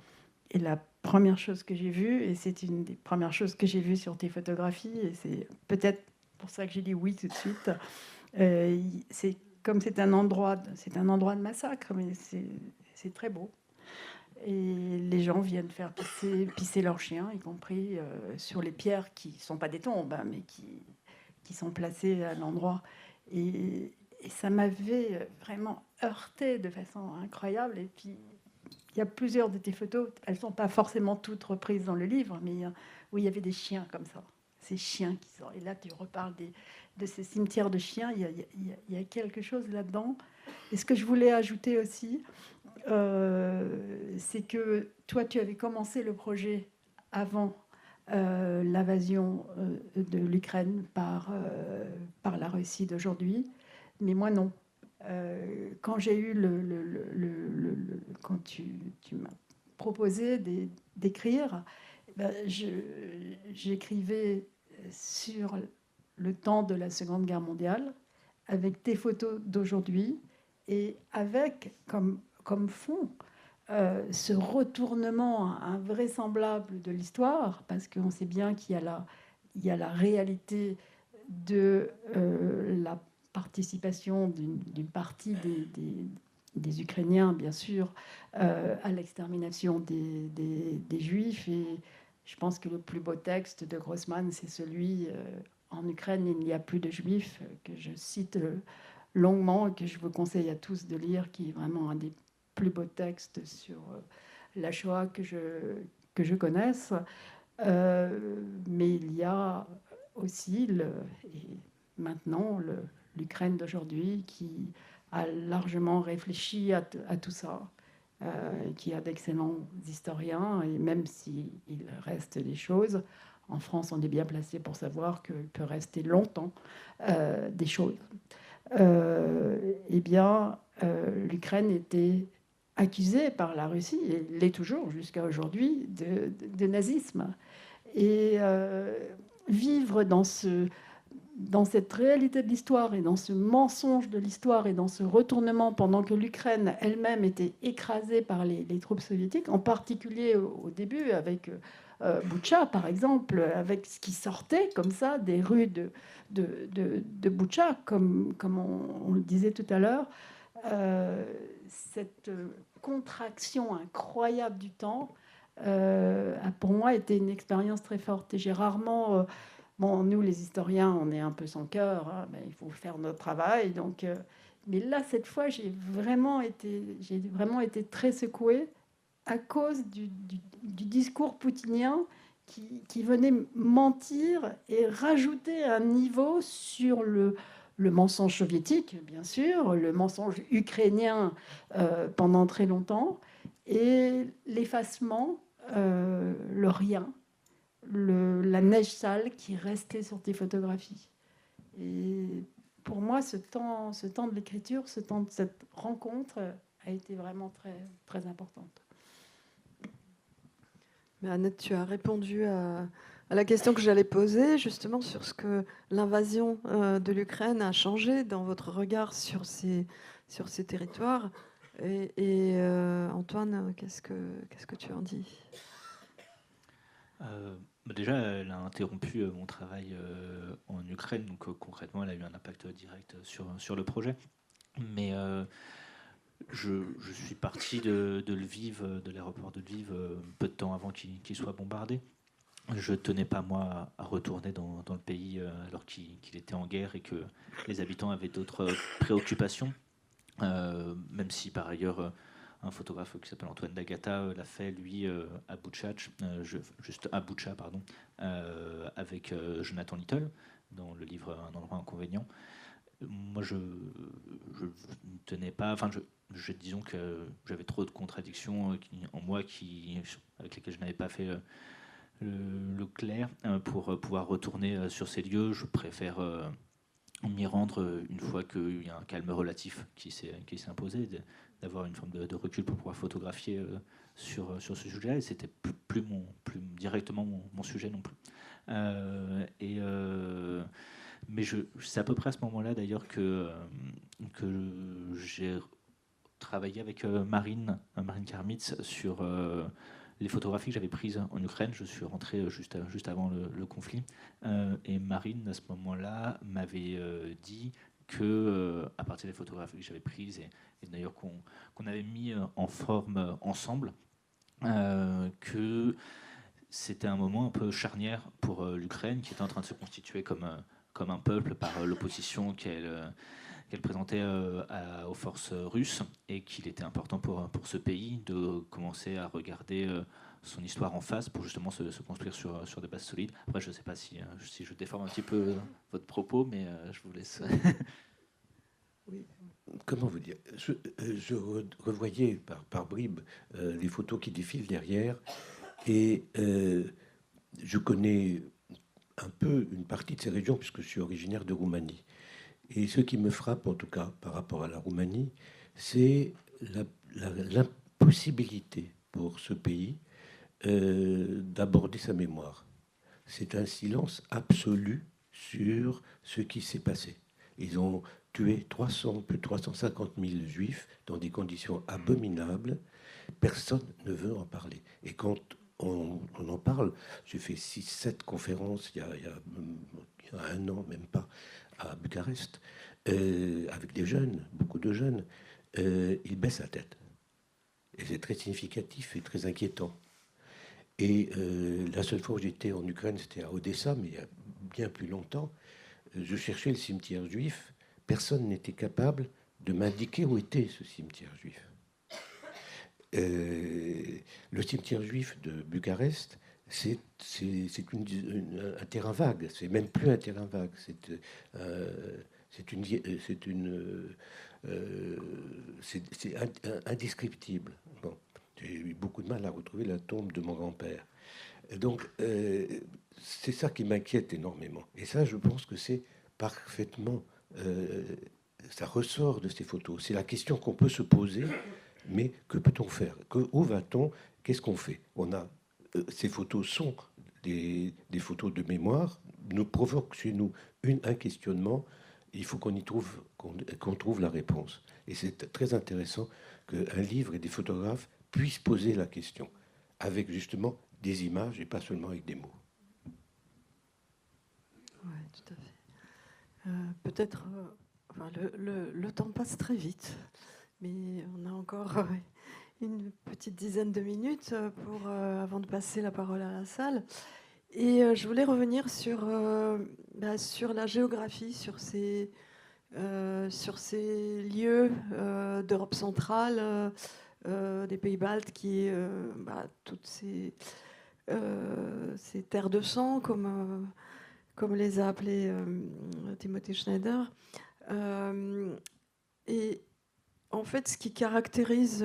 Et la première chose que j'ai vue, et c'est une des premières choses que j'ai vues sur tes photographies, et c'est peut-être pour ça que j'ai dit oui tout de suite, c'est comme c'est un endroit de massacre, mais c'est très beau. Et les gens viennent faire pisser leurs chiens, y compris sur les pierres qui ne sont pas des tombes, hein, mais qui sont placées à l'endroit. Et ça m'avait vraiment heurté de façon incroyable. Et puis, il y a plusieurs de tes photos, elles ne sont pas forcément toutes reprises dans le livre, mais où il y avait des chiens comme ça, ces chiens qui sont... Et là, tu reparles de ces cimetières de chiens, il y a quelque chose là-dedans. Et ce que je voulais ajouter aussi, c'est que toi, tu avais commencé le projet avant l'invasion de l'Ukraine par la Russie d'aujourd'hui, mais moi non. Quand j'ai eu quand tu m'as proposé d'écrire, ben, j'écrivais sur le temps de la Seconde Guerre mondiale, avec tes photos d'aujourd'hui, et avec comme fond ce retournement invraisemblable de l'histoire, parce qu'on sait bien qu'il y a la réalité de la participation d'une partie des Ukrainiens, bien sûr, à l'extermination des Juifs. Et je pense que le plus beau texte de Grossman, c'est celui en Ukraine, il n'y a plus de Juifs, que je cite longuement et que je vous conseille à tous de lire, qui est vraiment un des plus beaux textes sur la Shoah que je connaisse. Mais il y a aussi maintenant l'Ukraine d'aujourd'hui qui a largement réfléchi à tout ça, qui a d'excellents historiens, et même s'il reste des choses, en France, on est bien placé pour savoir qu'il peut rester longtemps des choses. Eh bien, l'Ukraine était accusé par la Russie, et l'est toujours jusqu'à aujourd'hui, de nazisme. Et vivre dans cette réalité de l'histoire et dans ce mensonge de l'histoire et dans ce retournement pendant que l'Ukraine elle-même était écrasée par les troupes soviétiques, en particulier au début avec Boutcha, par exemple, avec ce qui sortait comme ça des rues de Boutcha, comme on le disait tout à l'heure, cette contraction incroyable du temps a pour moi été une expérience très forte. Et j'ai rarement... Bon, nous, les historiens, on est un peu sans cœur, hein, mais il faut faire notre travail. Donc, mais là, cette fois, j'ai vraiment été très secouée à cause du discours poutinien qui venait mentir et rajouter un niveau sur le mensonge soviétique, bien sûr, le mensonge ukrainien pendant très longtemps, et l'effacement, le rien. La neige sale qui restait sur tes photographies. Et pour moi, ce temps de l'écriture, ce temps de cette rencontre a été vraiment très, très importante. Mais Annette, tu as répondu à la question que j'allais poser, justement sur ce que l'invasion de l'Ukraine a changé dans votre regard sur ces territoires. Et Antoine, qu'est-ce que tu en dis ? Déjà, elle a interrompu mon travail en Ukraine, donc concrètement, elle a eu un impact direct sur le projet. Mais je suis parti de Lviv, de l'aéroport de Lviv, peu de temps avant qu'il soit bombardé. Je tenais pas, moi, à retourner dans le pays alors qu'il était en guerre et que les habitants avaient d'autres préoccupations, même si, par ailleurs... un photographe qui s'appelle Antoine D'Agata l'a fait, lui, à Boutcha, pardon, avec Jonathan Little, dans le livre Un endroit inconvénient. Moi, je ne tenais pas... Enfin, disons que j'avais trop de contradictions en moi avec lesquelles je n'avais pas fait le clair pour pouvoir retourner sur ces lieux. Je préfère... m'y rendre une fois qu'il y a un calme relatif qui s'est imposé, d'avoir une forme de recul pour pouvoir photographier sur ce sujet-là, et c'était plus directement mon sujet non plus. Mais c'est à peu près à ce moment-là d'ailleurs que j'ai travaillé avec Marine Karmitz sur les photographies que j'avais prises en Ukraine. Je suis rentré juste avant le conflit. Et Marine, à ce moment-là, m'avait dit que, à partir des photographies que j'avais prises, et d'ailleurs qu'on avait mis en forme ensemble, que c'était un moment un peu charnière pour l'Ukraine, qui était en train de se constituer comme un peuple par l'opposition qu'elle présentait aux forces russes, et qu'il était important pour ce pays de commencer à regarder son histoire en face pour justement se construire sur des bases solides. Après, je ne sais pas si je déforme un petit peu votre propos, mais je vous laisse. Oui. Comment vous dire, je revoyais par bribes les photos qui défilent derrière, et je connais un peu une partie de ces régions puisque je suis originaire de Roumanie. Et ce qui me frappe, en tout cas, par rapport à la Roumanie, c'est l'impossibilité pour ce pays d'aborder sa mémoire. C'est un silence absolu sur ce qui s'est passé. Ils ont tué plus de 350 000 juifs dans des conditions abominables. Personne ne veut en parler. Et quand on en parle, j'ai fait 6-7 conférences il y a un an, même pas, à Bucarest, avec des jeunes, beaucoup de jeunes, ils baissent la tête. Et c'est très significatif et très inquiétant. Et la seule fois où j'étais en Ukraine, c'était à Odessa, mais il y a bien plus longtemps. Je cherchais le cimetière juif. Personne n'était capable de m'indiquer où était ce cimetière juif. Le cimetière juif de Bucarest, c'est un terrain vague. C'est même plus un terrain vague. C'est indescriptible. Bon, j'ai eu beaucoup de mal à retrouver la tombe de mon grand-père. Donc, c'est ça qui m'inquiète énormément. Et ça, je pense que c'est parfaitement... ça ressort de ces photos. C'est la question qu'on peut se poser. Mais que peut-on faire? Où va-t-on? Qu'est-ce qu'on fait? Ces photos sont des photos de mémoire, nous provoquent chez nous un questionnement. Il faut qu'on trouve la réponse. Et c'est très intéressant qu'un livre et des photographes puissent poser la question avec justement des images et pas seulement avec des mots. Oui, tout à fait. Peut-être, enfin, le temps passe très vite, mais on a encore une petite dizaine de minutes avant de passer la parole à la salle. Et je voulais revenir sur la géographie, sur ces lieux d'Europe centrale, des pays baltes, toutes ces terres de sang, comme les a appelées Timothy Schneider. Et en fait, ce qui caractérise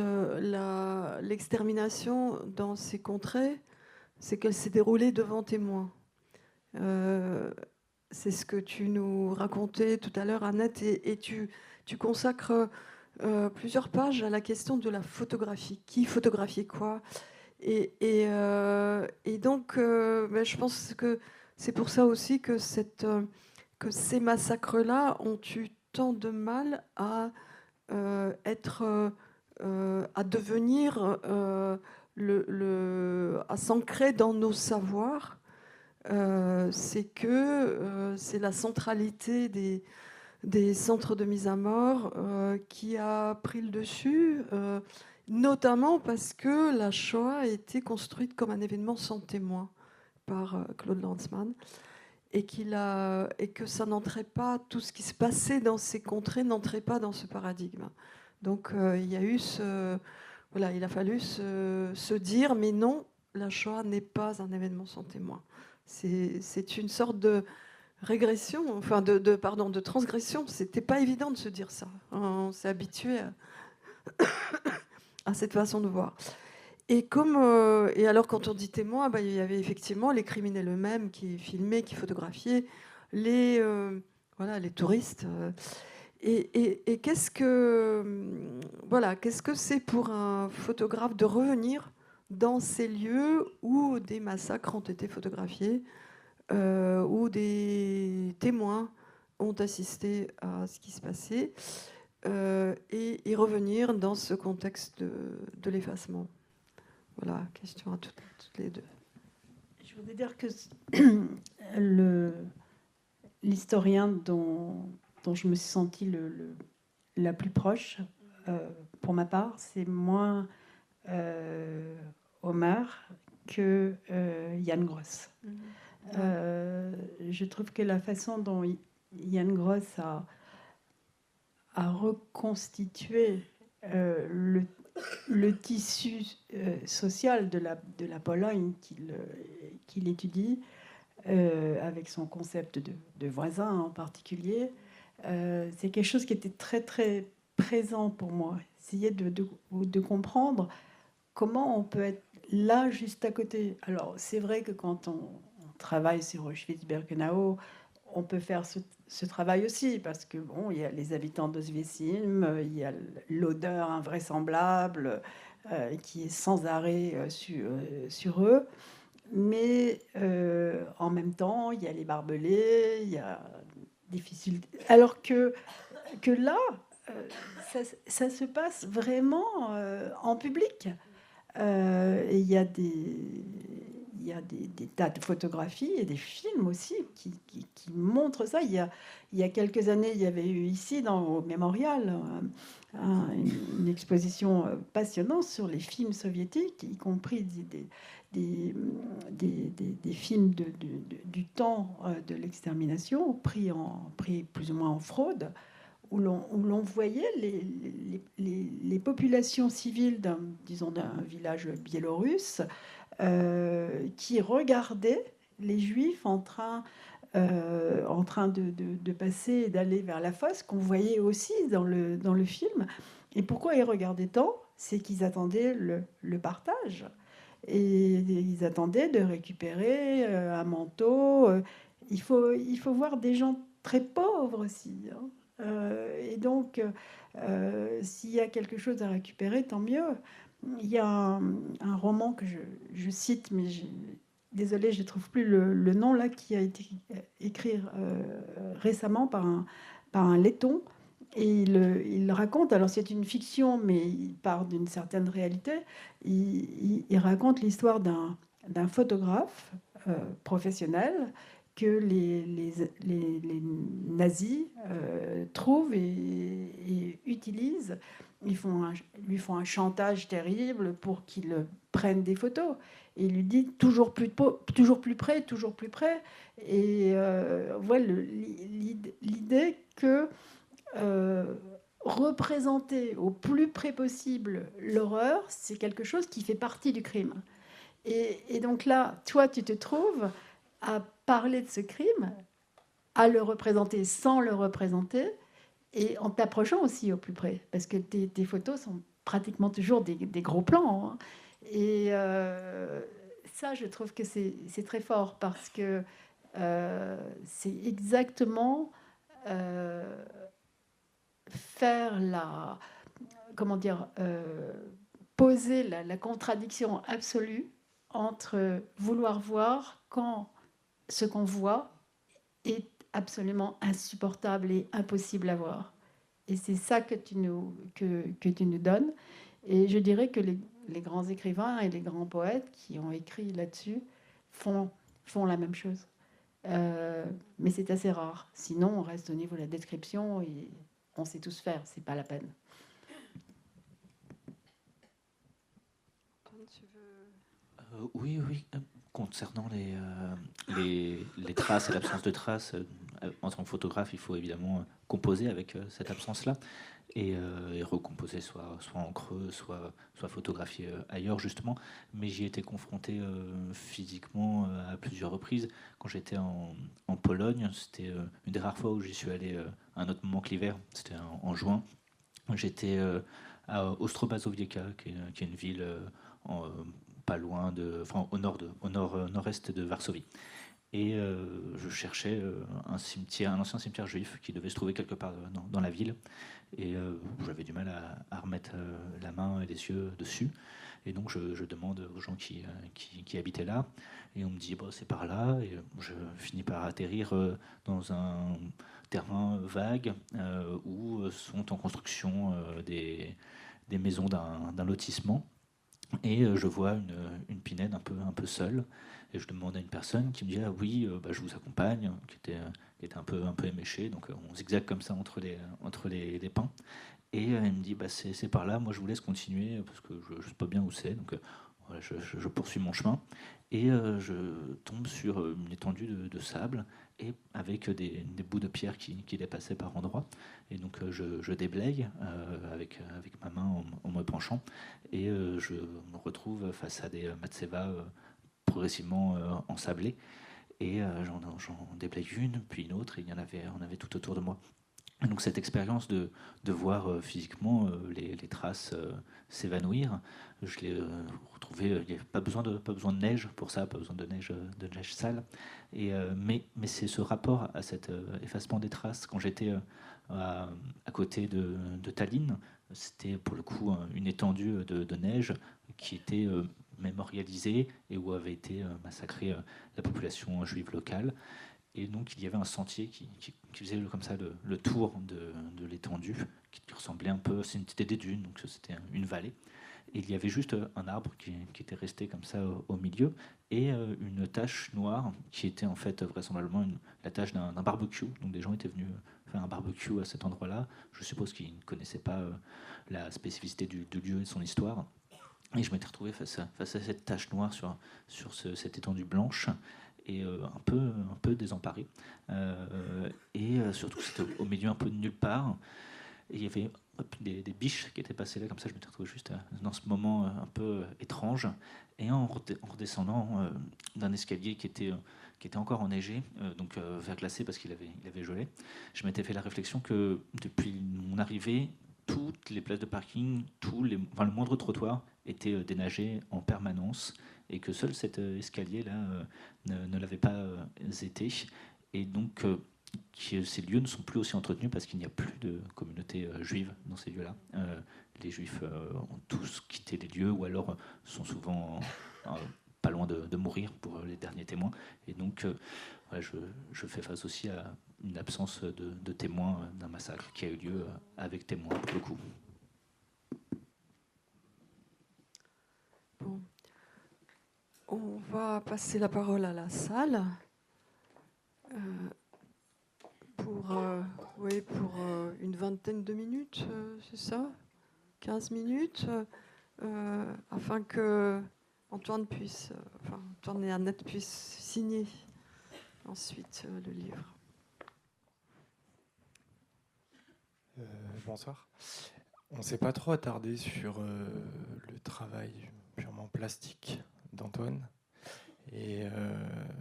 l'extermination dans ces contrées, c'est qu'elle s'est déroulée devant témoins. C'est ce que tu nous racontais tout à l'heure, Annette, et tu consacres plusieurs pages à la question de la photographie. Qui photographiait quoi? Et donc, je pense que c'est pour ça aussi que ces massacres-là ont eu tant de mal à devenir, à s'ancrer dans nos savoirs. C'est la centralité des centres de mise à mort qui a pris le dessus, notamment parce que la Shoah a été construite comme un événement sans témoin par Claude Lanzmann, et que ça n'entrait pas, tout ce qui se passait dans ces contrées n'entrait pas dans ce paradigme. Donc il y a eu il a fallu se dire, mais non, la Shoah n'est pas un événement sans témoin. C'est une sorte de régression, enfin de transgression. C'était pas évident de se dire ça. On s'est habitué à cette façon de voir. Et alors quand on dit témoin, il y avait effectivement les criminels eux-mêmes qui filmaient, qui photographiaient, les touristes. Et qu'est-ce que c'est pour un photographe de revenir dans ces lieux où des massacres ont été photographiés, où des témoins ont assisté à ce qui se passait, et revenir dans ce contexte de l'effacement? Voilà, question à toutes les deux. Je voudrais dire que l'historien dont je me suis sentie la plus proche, pour ma part, c'est moins Omar que Jan Gross. Je trouve que la façon dont Jan Gross a reconstitué le tissu social de la Pologne qu'il étudie, avec son concept de voisin en particulier, c'est quelque chose qui était très très présent pour moi. Essayer de comprendre comment on peut être là juste à côté. Alors c'est vrai que quand on travaille sur Auschwitz-Birkenau, on peut faire ce travail aussi, parce que bon, il y a les habitants d'Oswiecim, il y a l'odeur invraisemblable qui est sans arrêt sur eux, mais en même temps, il y a les barbelés, il y a difficile. Alors que là, ça se passe vraiment en public. Et il y a des tas de photographies et des films aussi qui montrent ça. Il y a quelques années, il y avait eu ici, au Mémorial, une exposition passionnante sur les films soviétiques, y compris des films du temps de l'extermination, pris plus ou moins en fraude, où l'on voyait les populations civiles d'un village biélorusse qui regardaient les Juifs en train de passer et d'aller vers la fosse, qu'on voyait aussi dans le film. Et pourquoi ils regardaient tant? C'est qu'ils attendaient le partage. Et ils attendaient de récupérer un manteau. Il faut voir des gens très pauvres aussi, hein, Et donc, s'il y a quelque chose à récupérer, tant mieux. Il y a un roman que je cite, mais désolée, je ne trouve plus le nom, là, qui a été écrit récemment par un letton. Et il raconte, alors c'est une fiction, mais il part d'une certaine réalité. Il raconte l'histoire d'un photographe professionnel que les nazis trouvent et utilisent. Lui font un chantage terrible pour qu'il prenne des photos. Et il lui dit toujours plus près, toujours plus près. Et voilà l'idée que représenter au plus près possible l'horreur, c'est quelque chose qui fait partie du crime. Et donc là, toi, tu te trouves à parler de ce crime, à le représenter sans le représenter, et en t'approchant aussi au plus près, parce que tes photos sont pratiquement toujours des gros plans. Hein. Et ça, je trouve que c'est très fort, parce que c'est exactement faire la... Comment dire poser la contradiction absolue entre vouloir voir quand ce qu'on voit est absolument insupportable et impossible à voir. Et c'est ça que tu nous donnes. Et je dirais que les grands écrivains et les grands poètes qui ont écrit là-dessus font la même chose. Mais c'est assez rare. Sinon, on reste au niveau de la description et on sait tous faire. C'est pas la peine. Oui. Concernant les traces et l'absence de traces, en tant que photographe, il faut évidemment composer avec cette absence-là et recomposer soit en creux, soit photographier ailleurs, justement. Mais j'y ai été confronté physiquement à plusieurs reprises. Quand j'étais en Pologne, c'était une des rares fois où j'y suis allé à un autre moment que l'hiver, c'était en juin. J'étais à Ostrobazowiecka, qui est une ville pas loin au nord-est de Varsovie. Et je cherchais un ancien cimetière juif qui devait se trouver quelque part dans la ville. Et j'avais du mal à remettre la main et les yeux dessus. Et donc je demande aux gens qui habitaient là. Et on me dit, bon, c'est par là. Et je finis par atterrir dans un terrain vague où sont en construction des maisons d'un lotissement. Et je vois une pinède un peu seule. Et je demande à une personne qui me dit, ah oui, je vous accompagne, qui était un peu éméché. Donc on zigzague comme ça entre les pins. Et elle me dit, c'est par là, moi je vous laisse continuer parce que je ne sais pas bien où c'est. Donc voilà, je poursuis mon chemin. Et je tombe sur une étendue de sable et avec des bouts de pierre qui dépassaient par endroits. Et donc je déblaye avec ma main en me penchant. Et je me retrouve face à des matseva progressivement ensablés. Et j'en déblaye une, puis une autre, et il y en avait tout autour de moi. Et donc cette expérience de voir physiquement les traces s'évanouir, je l'ai retrouvé. Il n'y avait pas besoin de neige pour ça, pas besoin de neige sale. Et mais c'est ce rapport à cet effacement des traces. Quand j'étais à côté de Tallinn, c'était pour le coup une étendue de neige qui était mémorialisée et où avait été massacrée la population juive locale. Et donc il y avait un sentier qui faisait comme ça le tour de l'étendue, qui ressemblait un peu, c'était des dunes, donc c'était une vallée. Et il y avait juste un arbre qui était resté comme ça au milieu, et une tache noire qui était en fait vraisemblablement la tache d'un barbecue. Donc des gens étaient venus faire un barbecue à cet endroit-là. Je suppose qu'ils ne connaissaient pas la spécificité du lieu et de son histoire. Et je m'étais retrouvé face à cette tache noire sur cette étendue blanche, et un peu désemparé. Et surtout, c'était au milieu un peu de nulle part. Et il y avait des biches qui étaient passées là, comme ça je m'étais retrouvé juste dans ce moment un peu étrange. Et en redescendant d'un escalier qui était encore enneigé, donc verglacé parce qu'il avait gelé, je m'étais fait la réflexion que depuis mon arrivée, toutes les places de parking, le moindre trottoir était déneigé en permanence, et que seul cet escalier-là ne l'avait pas été. Et donc ces lieux ne sont plus aussi entretenus parce qu'il n'y a plus de communauté juive dans ces lieux-là. Les juifs ont tous quitté les lieux ou alors sont souvent pas loin de mourir pour les derniers témoins. Et donc, voilà, je fais face aussi à une absence de témoins d'un massacre qui a eu lieu avec témoins, pour le coup. Bon. On va passer la parole à la salle pour une vingtaine de minutes, c'est ça ? 15 minutes, afin que Antoine et Annette puissent signer ensuite le livre. Bonsoir. On ne s'est pas trop attardé sur le travail purement plastique d'Antoine. Et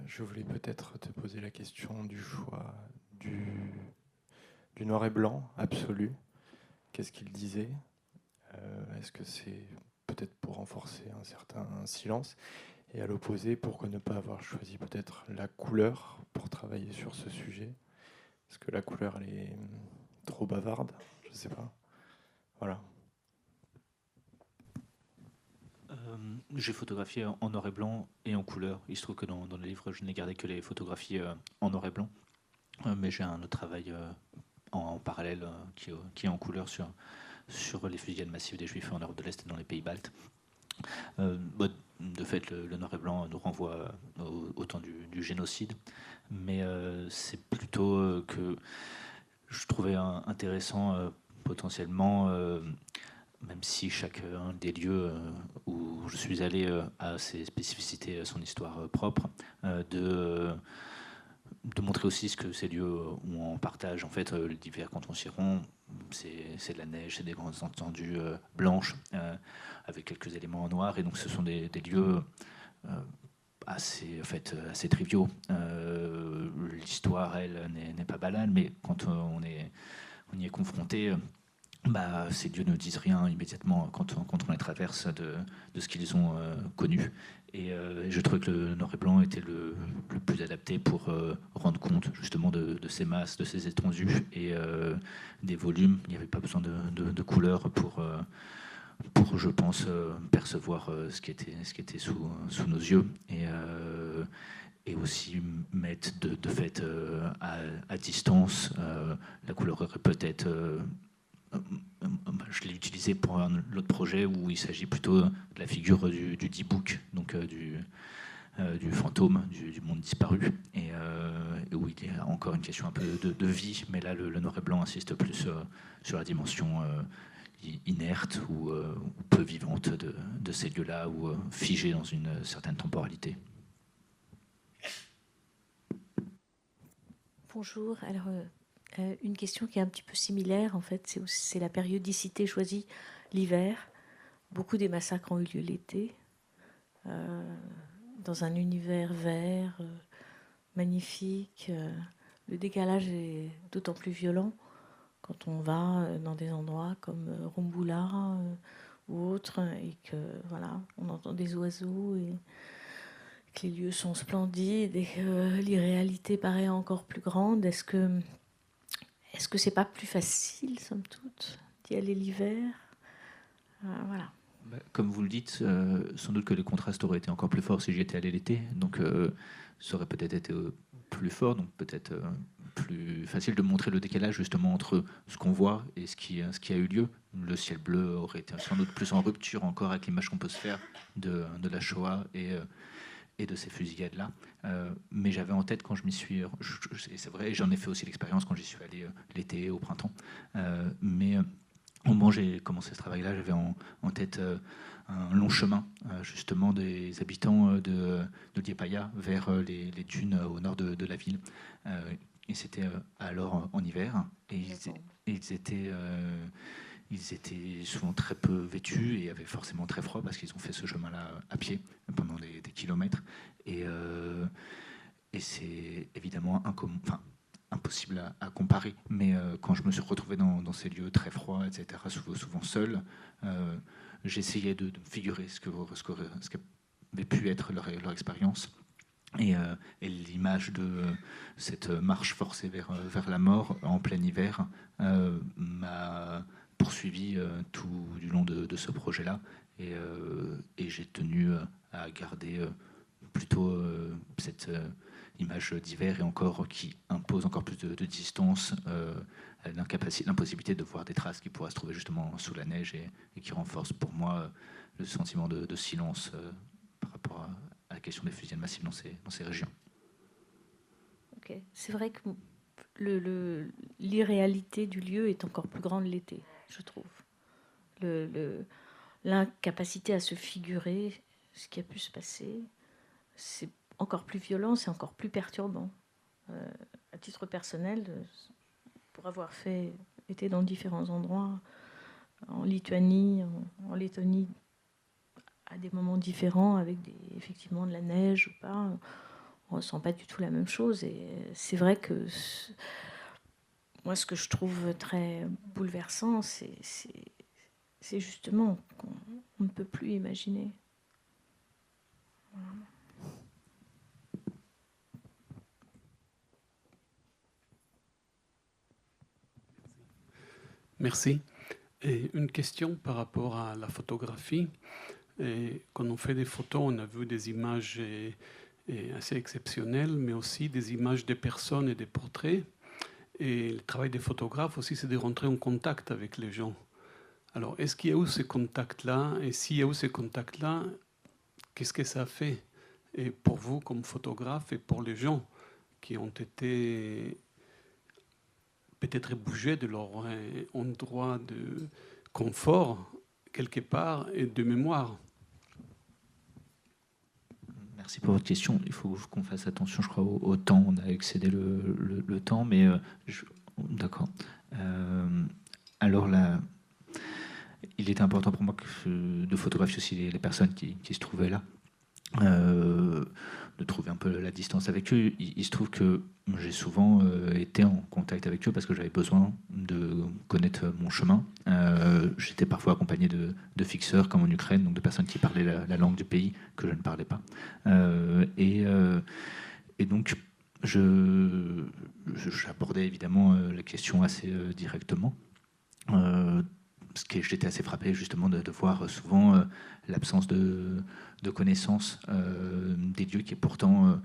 je voulais peut-être te poser la question du choix du noir et blanc absolu. Qu'est-ce qu'il disait ? Est-ce que c'est peut-être pour renforcer un certain silence ? Et à l'opposé, pourquoi ne pas avoir choisi peut-être la couleur pour travailler sur ce sujet ? Est-ce que la couleur, elle est trop bavarde ? Je ne sais pas. Voilà. J'ai photographié en noir et blanc et en couleur. Il se trouve que dans le livre, je n'ai gardé que les photographies en noir et blanc. Mais j'ai un autre travail en parallèle qui est en couleur sur les fusillades massives des Juifs en Europe de l'Est et dans les pays baltes. De fait, le noir et blanc nous renvoie au temps du génocide. Mais c'est plutôt que je trouvais intéressant potentiellement... même si chacun des lieux où je suis allé a ses spécificités, son histoire propre, de montrer aussi ce que ces lieux ont en partage. En fait, l'hiver, quand on s'y rend, c'est de la neige, c'est des grandes étendues blanches, avec quelques éléments en noir, et donc ce sont des lieux assez triviaux. L'histoire, elle, n'est pas banale, mais quand on y est confronté... ces lieux ne disent rien immédiatement quand on les traverse de ce qu'ils ont connu. Et je trouvais que le noir et blanc était le plus adapté pour rendre compte justement de ces masses, de ces étendues et des volumes. Il n'y avait pas besoin de couleurs pour je pense, percevoir ce qui était sous nos yeux. Et aussi mettre de fait à distance. La couleur aurait peut-être... je l'ai utilisé pour l'autre projet où il s'agit plutôt de la figure du D-Book, donc du fantôme du monde disparu, et où il y a encore une question un peu de vie, mais là le noir et blanc insiste plus sur la dimension inerte ou peu vivante de ces lieux-là, ou figés dans une certaine temporalité. Bonjour, alors... une question qui est un petit peu similaire, en fait, c'est la périodicité choisie, l'hiver. Beaucoup des massacres ont eu lieu l'été, dans un univers vert, magnifique. Le décalage est d'autant plus violent quand on va dans des endroits comme Rumboula ou autres, et que voilà, on entend des oiseaux et que les lieux sont splendides et que l'irréalité paraît encore plus grande. Est-ce que c'est pas plus facile, somme toute, d'y aller l'hiver ? Voilà. Comme vous le dites, sans doute que les contrastes auraient été encore plus forts si j'y étais allé l'été. Donc, ça aurait peut-être été plus fort, donc peut-être plus facile de montrer le décalage justement entre ce qu'on voit et ce qui a eu lieu. Le ciel bleu aurait été sans doute plus en rupture encore avec l'image qu'on peut se faire de la Shoah et de ces fusillades-là. Mais j'avais en tête quand je m'y suis... c'est vrai, j'en ai fait aussi l'expérience quand j'y suis allé l'été, au printemps. Mais au moment où j'ai commencé ce travail-là, j'avais en tête un long chemin, justement, des habitants de Liepāja vers les dunes au nord de la ville. Et c'était alors en hiver. Et ils étaient souvent très peu vêtus et avaient forcément très froid parce qu'ils ont fait ce chemin-là à pied pendant des kilomètres. Et c'est évidemment impossible à comparer. Mais quand je me suis retrouvé dans ces lieux très froids, etc., souvent seul, j'essayais de figurer ce qu'avait pu être leur expérience. Et l'image de cette marche forcée vers la mort en plein hiver m'a poursuivi tout du long de ce projet-là. Et j'ai tenu à garder plutôt cette image d'hiver et encore qui impose encore plus de distance, l'impossibilité de voir des traces qui pourraient se trouver justement sous la neige et qui renforce pour moi le sentiment de silence par rapport à la question des fusillades massives dans ces régions. Ok. C'est vrai que l'irréalité du lieu est encore plus grande l'été, je trouve. L'incapacité à se figurer ce qui a pu se passer, c'est encore plus violent, c'est encore plus perturbant. À titre personnel, pour avoir été dans différents endroits, en Lituanie, en Lettonie, à des moments différents, avec effectivement de la neige ou pas, on ne ressent pas du tout la même chose. Et c'est vrai que moi, ce que je trouve très bouleversant, c'est justement qu'on ne peut plus imaginer. Voilà. Merci. Et une question par rapport à la photographie. Et quand on fait des photos, on a vu des images assez exceptionnelles, mais aussi des images des personnes et des portraits. Et le travail des photographes aussi, c'est de rentrer en contact avec les gens. Alors, est-ce qu'il y a eu ces contacts-là? Et s'il y a eu ces contacts-là, qu'est-ce que ça a fait? Et pour vous, comme photographe, et pour les gens qui ont été peut-être bougés de leur endroit de confort, quelque part, et de mémoire. Merci pour votre question. Il faut qu'on fasse attention, je crois, au temps. On a excédé le temps, mais d'accord. Alors là, il était important pour moi de photographier aussi les personnes qui se trouvaient là, de trouver un peu la distance avec eux. Il se trouve que j'ai souvent été en contact avec eux parce que j'avais besoin de connaître mon chemin. J'étais parfois accompagné de fixeurs, comme en Ukraine, donc de personnes qui parlaient la langue du pays que je ne parlais pas. Et donc, j'abordais évidemment la question assez directement. Parce que j'étais assez frappé justement de voir souvent l'absence de connaissance des lieux qui est pourtant...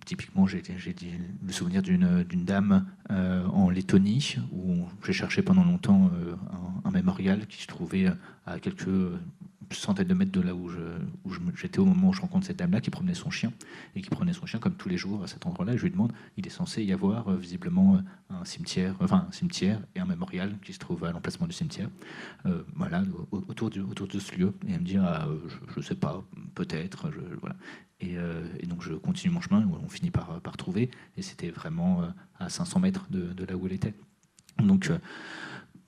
typiquement, j'ai le souvenir d'une dame en Lettonie où j'ai cherché pendant longtemps un mémorial qui se trouvait à quelques centaines de mètres de là où j'étais au moment où je rencontre cette dame-là qui promenait son chien et qui prenait son chien comme tous les jours à cet endroit-là. Et je lui demande, il est censé y avoir visiblement un cimetière et un mémorial qui se trouve à l'emplacement du cimetière, autour de ce lieu. Et elle me dit, je sais pas, peut-être, voilà. Et donc je continue mon chemin, on finit par trouver, et c'était vraiment à 500 mètres de là où elle était. Donc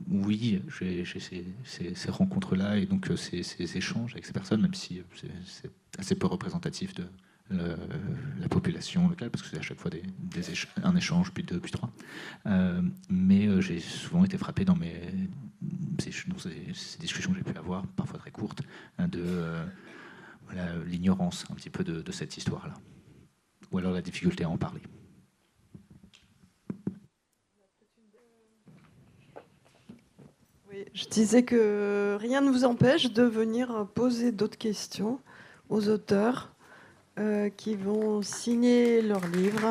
oui, j'ai ces rencontres-là et donc ces échanges avec ces personnes, même si c'est assez peu représentatif de la population locale, parce que c'est à chaque fois un échange, puis deux, puis trois. Mais j'ai souvent été frappé dans ces discussions que j'ai pu avoir, parfois très courtes, l'ignorance un petit peu de cette histoire-là. Ou alors la difficulté à en parler. Oui, je disais que rien ne vous empêche de venir poser d'autres questions aux auteurs qui vont signer leurs livres.